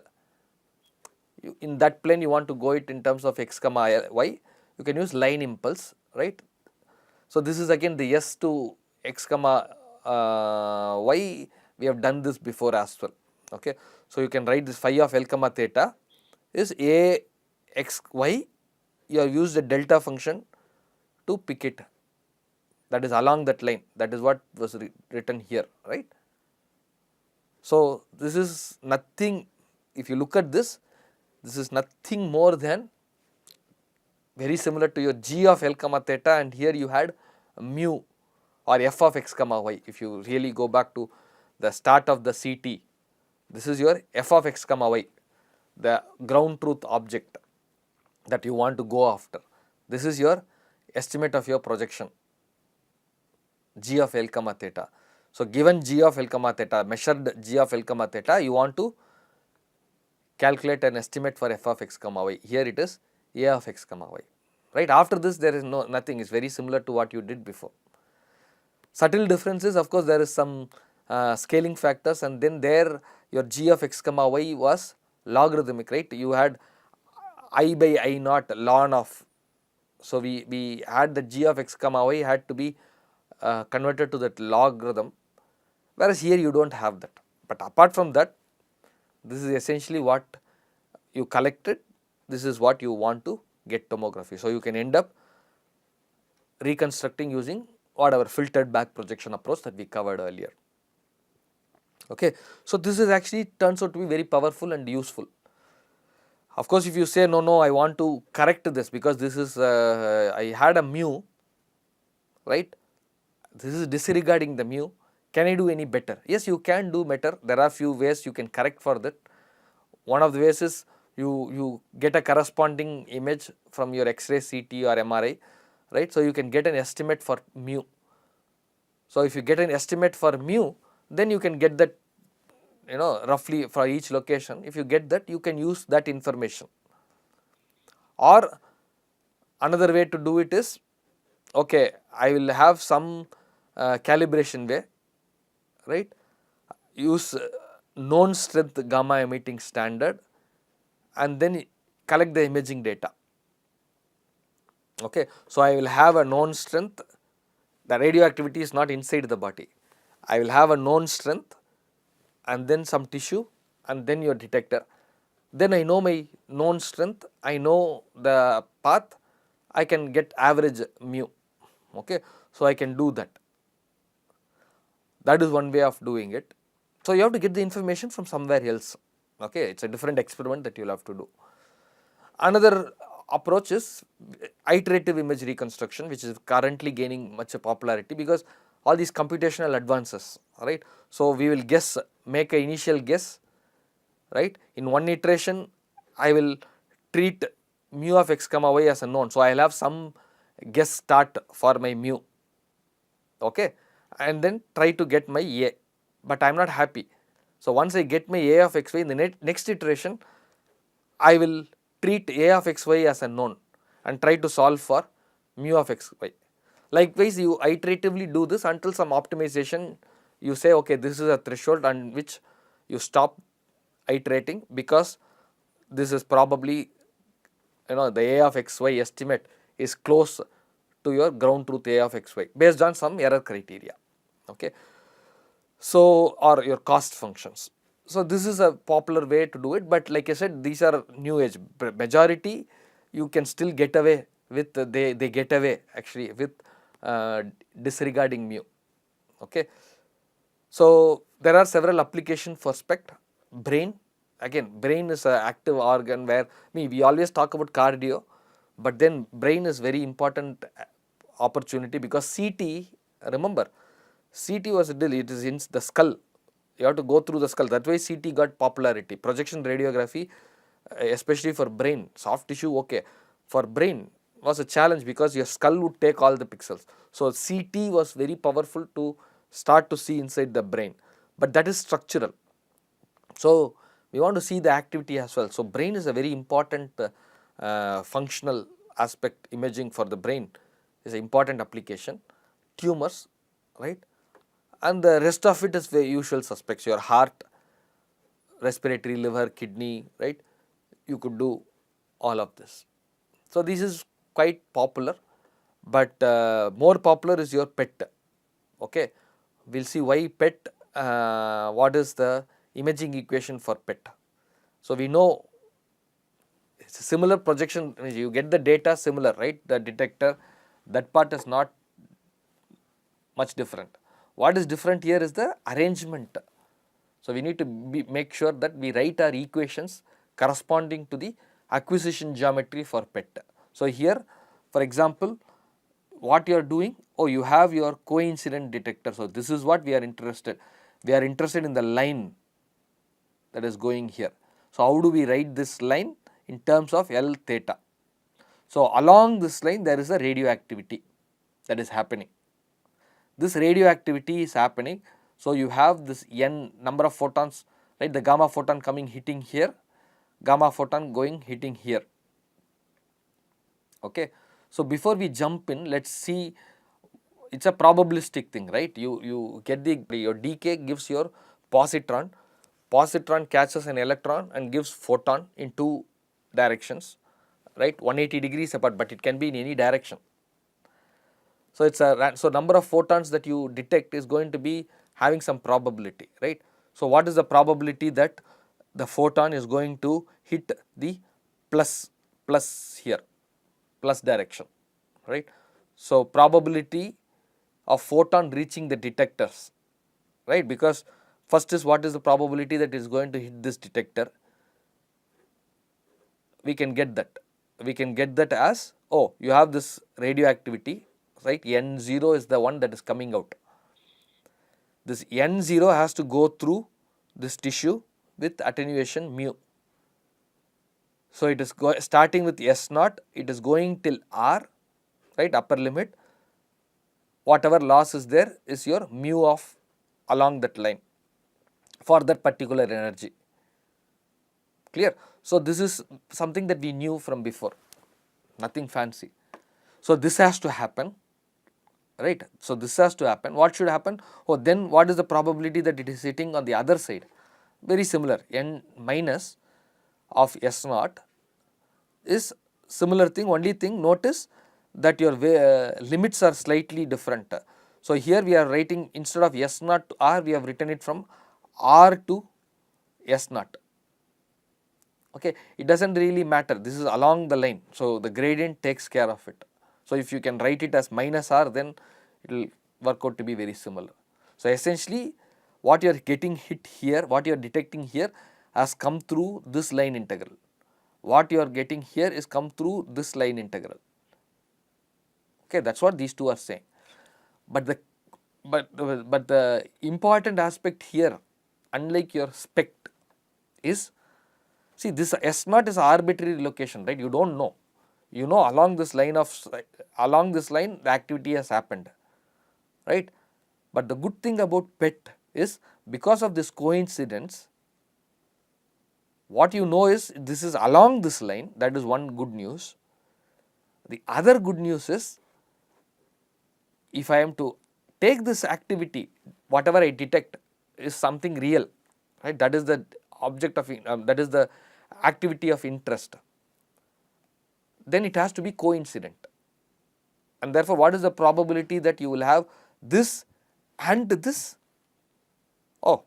In that plane you want to go it in terms of x comma y, you can use line impulse, right. So this is again the S to x comma y, we have done this before as well. Okay. So you can write this phi of L comma theta is a x y, you have used the delta function to pick it, that is along that line, that is what was written here, right. So this is nothing, if you look at this is nothing more than very similar to your g of L comma theta, and here you had mu or f of x comma y. If you really go back to the start of the CT, this is your f of x comma y, the ground truth object, that you want to go after. This is your estimate of your projection, g of L comma theta. So, given g of L comma theta, measured g of L comma theta, you want to calculate an estimate for f of x comma y. Here it is a of x comma y, right. After this there is nothing, it is very similar to what you did before. Subtle differences, of course, there is some scaling factors, and then there your g of x comma y was logarithmic, right. You had I by I naught ln of. So, we had the g of x comma y had to be converted to that logarithm, whereas here you do not have that. But apart from that, this is essentially what you collected, this is what you want to get tomography. So, you can end up reconstructing using whatever filtered back projection approach that we covered earlier. Okay. So, this is actually turns out to be very powerful and useful. Of course, if you say no, I want to correct this because this is I had a mu, right, this is disregarding the mu, can I do any better? Yes, you can do better. There are few ways you can correct for that. One of the ways is you get a corresponding image from your X-ray, CT or MRI, right. So, you can get an estimate for mu. So, if you get an estimate for mu, then you can get that, you know, roughly for each location. If you get that, you can use that information. Or another way to do it is, okay, I will have some calibration way, right, use known strength gamma emitting standard and then collect the imaging data. Okay. So, I will have a known strength, the radioactivity is not inside the body. I will have a known strength and then some tissue and then your detector. Then I know my known strength, I know the path, I can get average mu. Okay. So, I can do that. That is one way of doing it. So, you have to get the information from somewhere else. Okay. It is a different experiment that you will have to do. Another approach is iterative image reconstruction, which is currently gaining much popularity because all these computational advances, right. So, we will guess, make an initial guess, right. In one iteration, I will treat mu of x comma y as a known. So, I will have some guess start for my mu, okay, and then try to get my a, but I am not happy. So, once I get my a of x y in the next iteration, I will treat a of x y as a known and try to solve for mu of x y. Likewise, you iteratively do this until some optimization you say, okay, this is a threshold on which you stop iterating because this is probably, you know, the a of x y estimate is close to your ground truth a of x y based on some error criteria. Okay. So, or your cost functions. So, this is a popular way to do it, but like I said, these are new age. Majority you can still get away with, they get away actually with disregarding mu. Okay. So, there are several applications for SPECT. Brain, again brain is an active organ where we always talk about cardio, but then brain is very important opportunity because CT, remember CT was it is in the skull, you have to go through the skull, that way CT got popularity. Projection radiography, especially for brain, soft tissue, okay, for brain was a challenge because your skull would take all the pixels. So, CT was very powerful to start to see inside the brain, but that is structural. So, we want to see the activity as well. So, brain is a very important functional aspect. Imaging for the brain is an important application. Tumors, right, and the rest of it is the usual suspects, your heart, respiratory, liver, kidney, right, you could do all of this. So, this is quite popular, but more popular is your PET. Okay. We will see why PET, what is the imaging equation for PET. So, we know it is a similar projection, you get the data similar, right, the detector, that part is not much different. What is different here is the arrangement. So, we need to make sure that we write our equations corresponding to the acquisition geometry for PET. So, here for example, what you are doing, oh, you have your coincident detector. So, this is what we are interested in the line that is going here. So, how do we write this line in terms of L theta? So, along this line there is a radioactivity that is happening. This radioactivity is happening. So, you have this n number of photons, right, the gamma photon coming hitting here, gamma photon going hitting here. Okay. So, before we jump in, let us see, it is a probabilistic thing, right. You get your decay gives your positron, positron catches an electron and gives photon in two directions, right, 180 degrees apart, but it can be in any direction. So, it is a, so number of photons that you detect is going to be having some probability, right. So, what is the probability that the photon is going to hit the plus here, plus direction, right. So, probability of photon reaching the detectors, right, because first is what is the probability that is going to hit this detector, we can get that as, oh, you have this radioactivity, right, N0 is the one that is coming out. This N0 has to go through this tissue with attenuation mu. So, it is starting with S0, it is going till R, right, upper limit, whatever loss is there is your mu of along that line for that particular energy, clear. So, this is something that we knew from before, nothing fancy. So, this has to happen, right. So, this has to happen. What should happen? Oh, then what is the probability that it is hitting on the other side? Very similar, n minus of S0 is similar thing, only thing notice that your limits are slightly different. So, here we are writing instead of S0 to R, we have written it from R to S0. Okay, it does not really matter, this is along the line. So, the gradient takes care of it. So, if you can write it as minus R, then it will work out to be very similar. So, essentially what you are getting hit here, what you are detecting here has come through this line integral. What you are getting here is come through this line integral. Okay, that is what these two are saying. But the important aspect here, unlike your spect, is, see, this S0 is arbitrary location, right, you do not know, you know along this line the activity has happened, right. But the good thing about PET is, because of this coincidence, what you know is this is along this line, that is one good news. The other good news is, if I am to take this activity, whatever I detect is something real, right, that is the object of, that is the activity of interest, then it has to be coincident. And therefore, what is the probability that you will have this and this? Oh,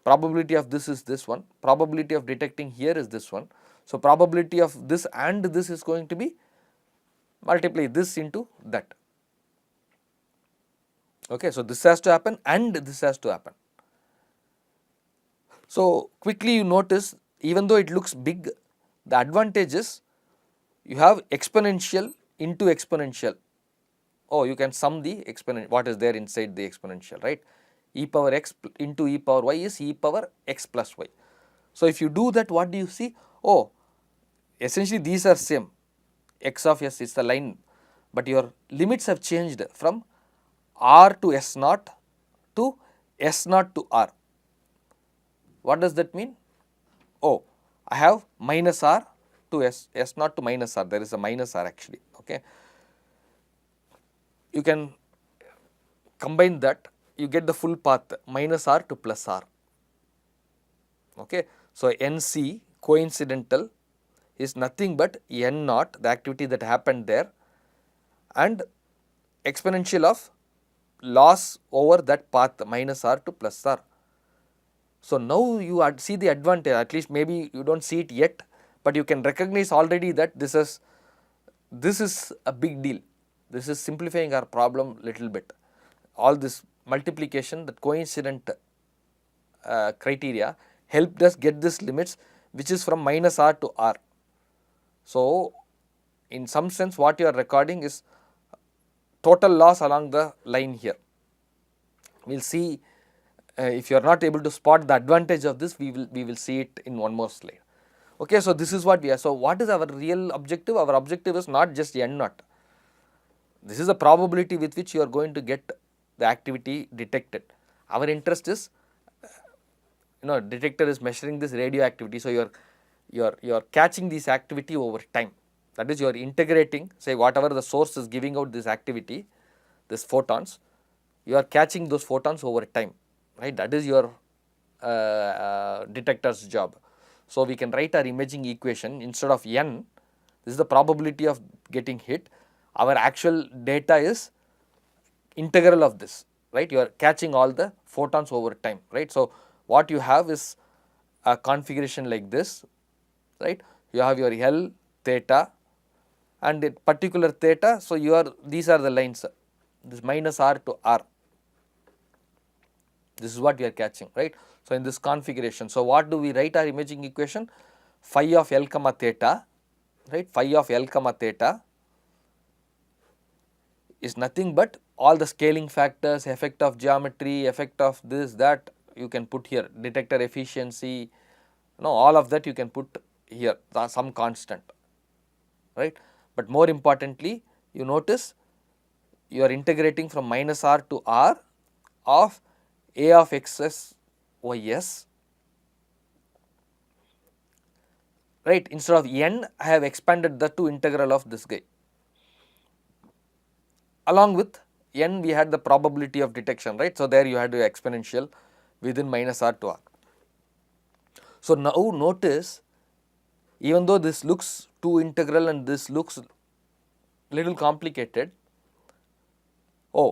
probability of this is this one, probability of detecting here is this one. So, probability of this and this is going to be multiply this into that. Okay, so, this has to happen and this has to happen. So, quickly you notice, even though it looks big, the advantage is you have exponential into exponential. Oh, you can sum the exponent, what is there inside the exponential, right. E power x into e power y is e power x plus y. So, if you do that, what do you see? Oh, essentially these are same, x of s is the line, but your limits have changed from R to S0 to S0 to R. What does that mean? Oh, I have minus R to S0 to minus R, there is a minus R actually, okay. You can combine that, you get the full path minus R to plus R, okay. So, NC coincidental is nothing but N0, the activity that happened there, and exponential of loss over that path minus R to plus R. So, now you see the advantage, at least maybe you do not see it yet, but you can recognize already that this is a big deal. This is simplifying our problem little bit. All this multiplication, that coincident criteria helped us get this limits, which is from minus R to R. So, in some sense what you are recording is total loss along the line here. We will see, if you are not able to spot the advantage of this, we will see it in one more slide. Okay, so this is what we are. So what is our real objective? Our objective is not just N naught. This is the probability with which you are going to get the activity detected. Our interest is, detector is measuring this radioactivity. So you are catching this activity over time. That is, you are integrating, say whatever the source is giving out this activity, this photons, you are catching those photons over time, right? That is your detector's job. So we can write our imaging equation instead of N. This is the probability of getting hit. Our actual data is integral of this, right? You are catching all the photons over time, right? So what you have is a configuration like this, right? You have your L theta and the particular theta. So these are the lines, this minus R to R. This is what we are catching, right? So in this configuration, so what do we write our imaging equation? Phi of L comma theta, right? Phi of L comma theta is nothing but all the scaling factors, effect of geometry, effect of this, that you can put here, detector efficiency, all of that you can put here, some constant, right? But more importantly, you notice you are integrating from minus R to R of A of xs ys, right? Instead of N, I have expanded the to integral of this guy. Along with N, we had the probability of detection, right? So there you had the exponential within minus R to R. So now notice, even though this looks too integral and this looks little complicated,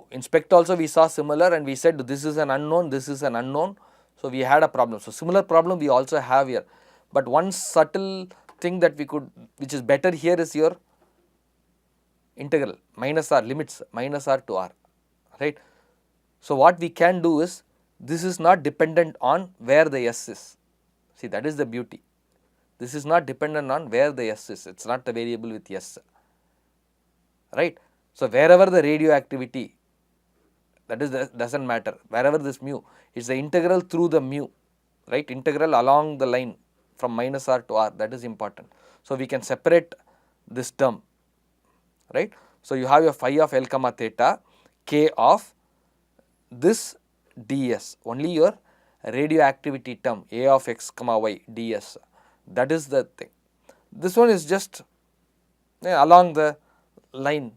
in spect also we saw similar and we said this is an unknown, this is an unknown. So we had a problem. So similar problem we also have here. But one subtle thing that we could, which is better here, is your integral minus R, limits minus R to R, right? So what we can do is, this is not dependent on where the S is. See, that is the beauty. This is not dependent on where the S is. It is not a variable with S, right? So wherever the radioactivity, that is does not matter, wherever this mu, it is the integral through the mu, right? Integral along the line from minus R to R, that is important. So we can separate this term, right? So you have your phi of L comma theta, k of this ds, only your radioactivity term A of x comma y ds, that is the thing. This one is just along the line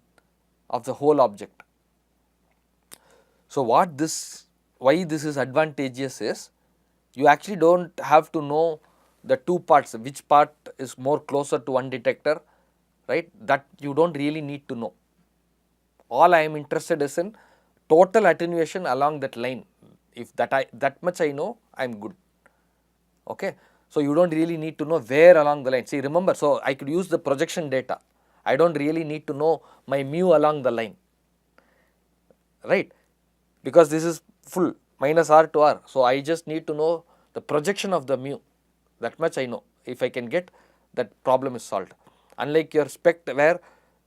of the whole object. So why this is advantageous is, you actually do not have to know the two parts, which part is more closer to one detector, right? That you do not really need to know. All I am interested is in total attenuation along that line. If that much I know, I am good. Okay. So you do not really need to know where along the line. See, remember, so I could use the projection data. I do not really need to know my mu along the line, right? Because this is full minus R to R. So I just need to know the projection of the mu. That much I know. If I can get, that problem is solved. Unlike your spect, where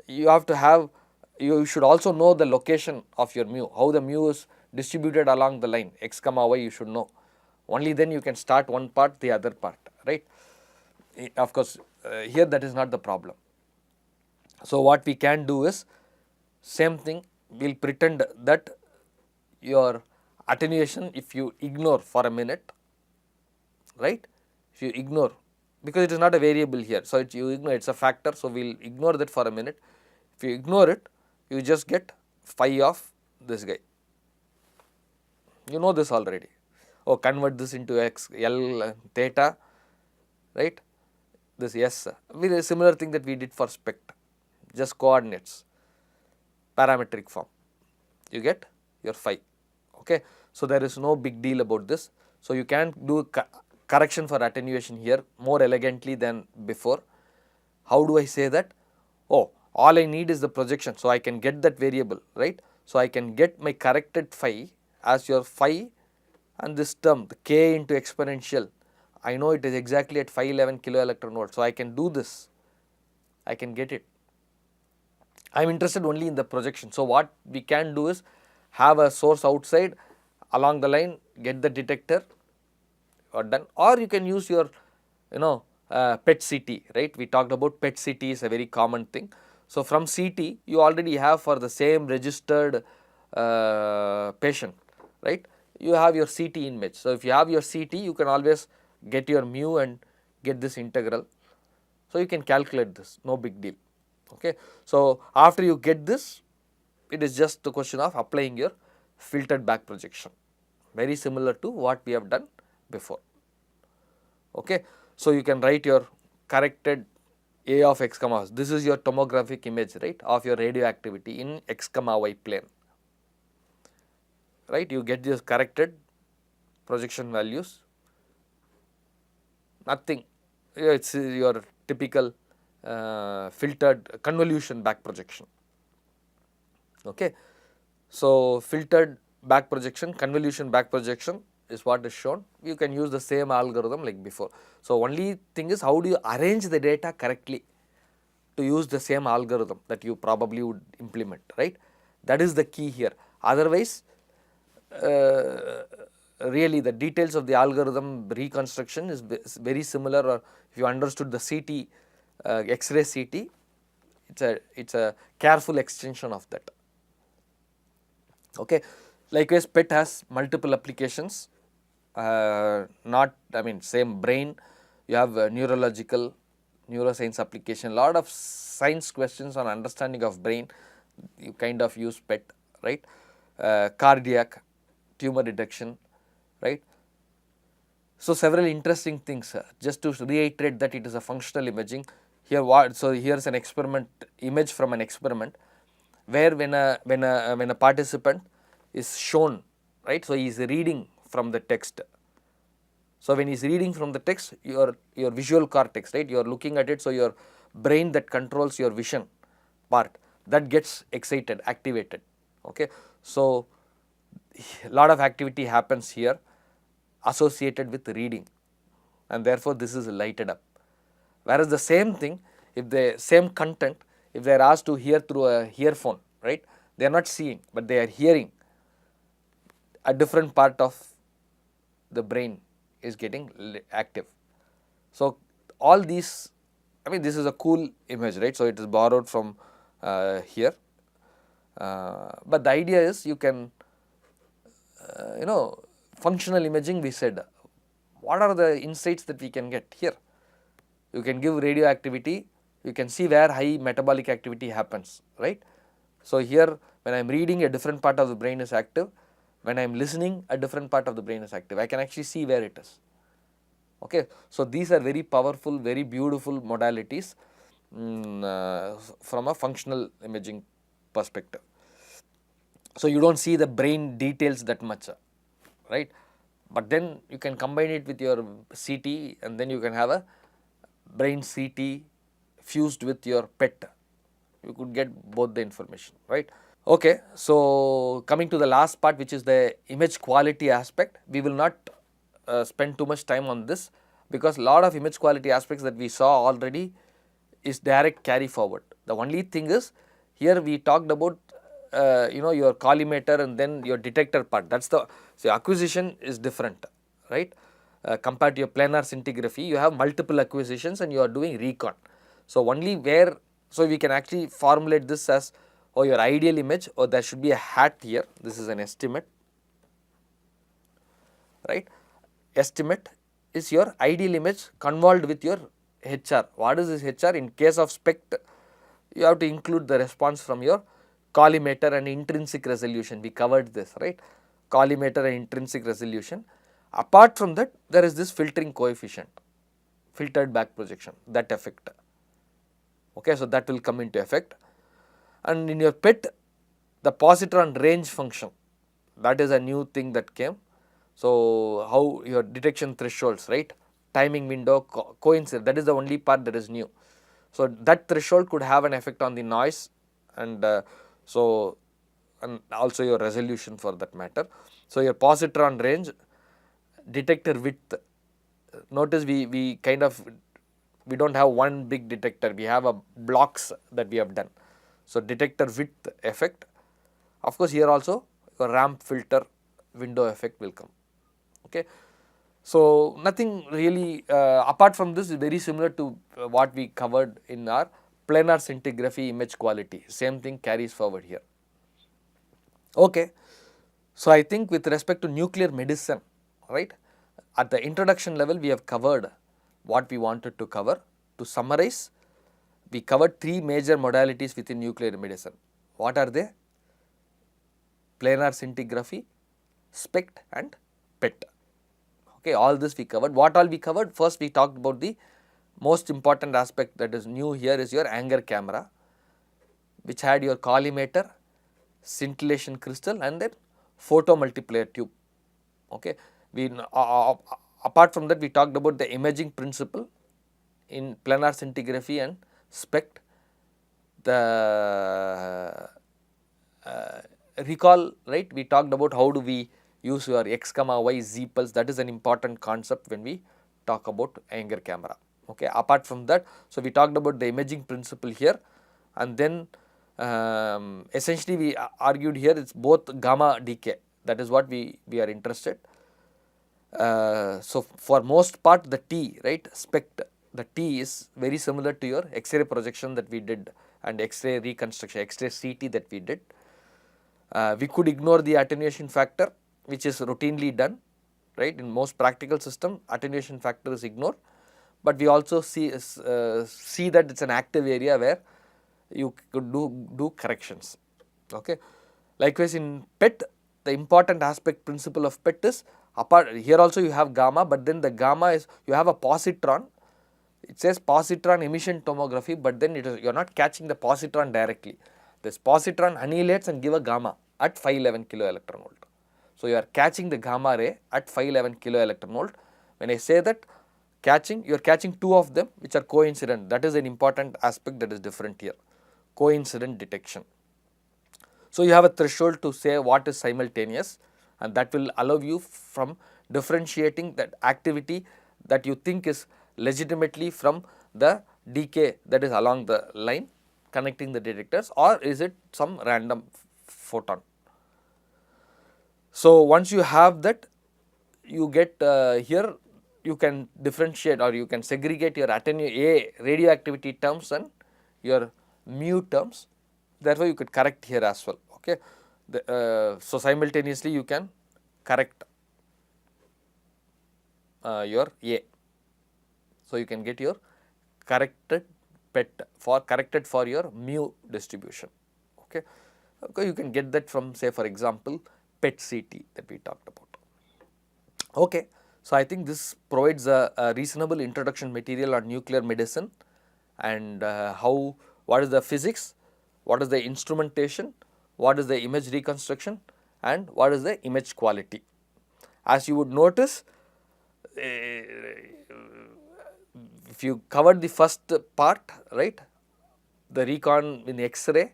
you have to have, you should also know the location of your mu, how the mu is distributed along the line, x comma y, you should know. Only then you can start one part, the other part, right? Of course, here that is not the problem. So what we can do is, same thing, we will pretend that your attenuation, if you ignore for a minute, right? If you ignore, because it is not a variable here, so you ignore, it is a factor, so we will ignore that for a minute. If you ignore it, you just get phi of this guy. You know this already. Convert this into x, L theta, right? This S, with a similar thing that we did for spect, just coordinates, parametric form, you get your phi. Okay. So there is no big deal about this. So you can do correction for attenuation here more elegantly than before. How do I say that? All I need is the projection, so I can get that variable, right? So I can get my corrected phi as your phi, and this term, the k into exponential, I know it is exactly at 511 kilo electron volt. So I can do this, I can get it. I am interested only in the projection. So what we can do is, have a source outside, along the line, get the detector, or done. Or you can use your PET CT, right? We talked about PET CT is a very common thing. So, from CT you already have for the same registered patient, right? You have your CT image. So, if you have your CT, you can always get your mu and get this integral. So, you can calculate this, no big deal. Okay. So, after you get this, it is just the question of applying your filtered back projection, very similar to what we have done before. Okay. So, you can write your corrected A of x comma, this is your tomographic image, right, of your radioactivity in x comma y plane, right. You get this corrected projection values, nothing, it is your typical filtered convolution back projection. Okay. So, filtered back projection, convolution back projection is what is shown. You can use the same algorithm like before. So, only thing is how do you arrange the data correctly to use the same algorithm that you probably would implement, right. That is the key here. Otherwise, really the details of the algorithm reconstruction is very similar, or if you understood the CT, X-ray CT, it's a careful extension of that. Okay. Likewise, PET has multiple applications, not, I mean, same brain, you have neurological, neuroscience application, lot of science questions on understanding of brain, you kind of use PET, right. Cardiac, tumor detection, right. So, several interesting things, just to reiterate that it is a functional imaging. Here what, so here is an experiment, image from an experiment, where when a participant is shown, right. So, he is reading from the text. So, when he is reading from the text, your visual cortex, right, you are looking at it. So, your brain that controls your vision part, that gets excited, activated. Okay. So, lot of activity happens here associated with reading, and therefore, this is lighted up. Whereas, the same thing, if the same content, if they are asked to hear through a earphone, right, they are not seeing, but they are hearing, a different part of the brain is getting active. So, all these, I mean, this is a cool image, right. So, it is borrowed from here, but the idea is you can functional imaging, we said what are the insights that we can get here. You can give radioactivity, you can see where high metabolic activity happens, right. So, here when I am reading, a different part of the brain is active, when I am listening, a different part of the brain is active, I can actually see where it is. Okay. So, these are very powerful, very beautiful modalities from a functional imaging perspective. So, you do not see the brain details that much, right, but then you can combine it with your CT, and then you can have a brain CT fused with your PET, you could get both the information, right. Okay. So, coming to the last part, which is the image quality aspect, we will not spend too much time on this, because lot of image quality aspects that we saw already is direct carry forward. The only thing is, here we talked about your collimator and then your detector part, that is the, so acquisition is different, right. Compared to your planar scintigraphy, you have multiple acquisitions and you are doing recon. So, only where, so we can actually formulate this as, or your ideal image, or there should be a hat here, this is an estimate, right. Estimate is your ideal image convolved with your HR. What is this HR? In case of SPECT, you have to include the response from your collimator and intrinsic resolution, we covered this, right, collimator and intrinsic resolution. Apart from that, there is this filtering coefficient, filtered back projection, that effect. Okay. So, that will come into effect, and in your PET, the positron range function, that is a new thing that came. So, how your detection thresholds, right, timing window, coincidence, that is the only part that is new. So, that threshold could have an effect on the noise, and and also your resolution for that matter. So, your positron range, detector width, notice we kind of, we do not have one big detector, we have a blocks that we have done. So, detector width effect, of course, here also your ramp filter window effect will come. Okay. So, nothing really apart from this is very similar to what we covered in our planar scintigraphy image quality, same thing carries forward here. Okay. So, I think with respect to nuclear medicine, right, at the introduction level we have covered what we wanted to cover. To summarize, we covered 3 major modalities within nuclear medicine. What are they? Planar scintigraphy, SPECT and PET. Okay, all this we covered. What all we covered? First we talked about the most important aspect that is new here is your Anger camera, which had your collimator, scintillation crystal and then photomultiplier tube. Okay. Apart from that we talked about the imaging principle in planar scintigraphy and SPECT. The recall, right, we talked about how do we use your x comma y z pulse, that is an important concept when we talk about Anger camera. Okay. Apart from that, so we talked about the imaging principle here, and then essentially we argued here it's both gamma decay, that is what we are interested. So, for most part the T, right, SPECT, the T is very similar to your X-ray projection that we did and X-ray reconstruction, X-ray CT that we did. We could ignore the attenuation factor, which is routinely done, right. In most practical system attenuation factor is ignored, but we also see that it is an active area where you could do corrections. Okay. Likewise in PET, the important aspect principle of PET is, apart here also you have gamma, but then the gamma is you have a positron. It says positron emission tomography, but then you are not catching the positron directly. This positron annihilates and give a gamma at 511 kilo electron volt. So, you are catching the gamma ray at 511 kilo electron volt. When I say that catching, you are catching 2 of them which are coincident. That is an important aspect that is different here, coincident detection. So, you have a threshold to say what is simultaneous, and that will allow you from differentiating that activity that you think is legitimately from the decay that is along the line connecting the detectors, or is it some random photon. So, once you have that, you get here you can differentiate or you can segregate your radioactivity terms and your mu terms. Therefore, you could correct here as well. Okay. So, simultaneously you can correct your A. So, you can get your corrected PET corrected for your mu distribution. Okay. Okay, you can get that from, say, for example, PET CT that we talked about. Okay. So, I think this provides a reasonable introduction material on nuclear medicine and what is the physics, what is the instrumentation, what is the image reconstruction and what is the image quality. As you would notice, if you covered the first part, right, the recon in X-ray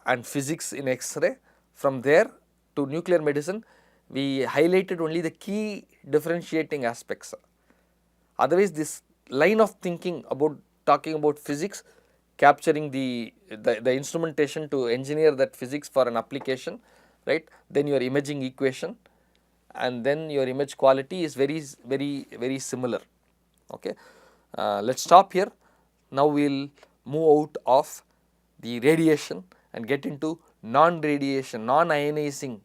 and physics in X-ray, from there to nuclear medicine we highlighted only the key differentiating aspects. Otherwise, this line of thinking about talking about physics, capturing the instrumentation to engineer that physics for an application, right, then your imaging equation and then your image quality is very similar. Okay. Let us stop here. Now, we will move out of the radiation and get into non-radiation, non-ionizing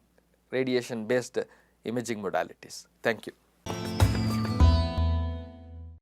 radiation based imaging modalities. Thank you.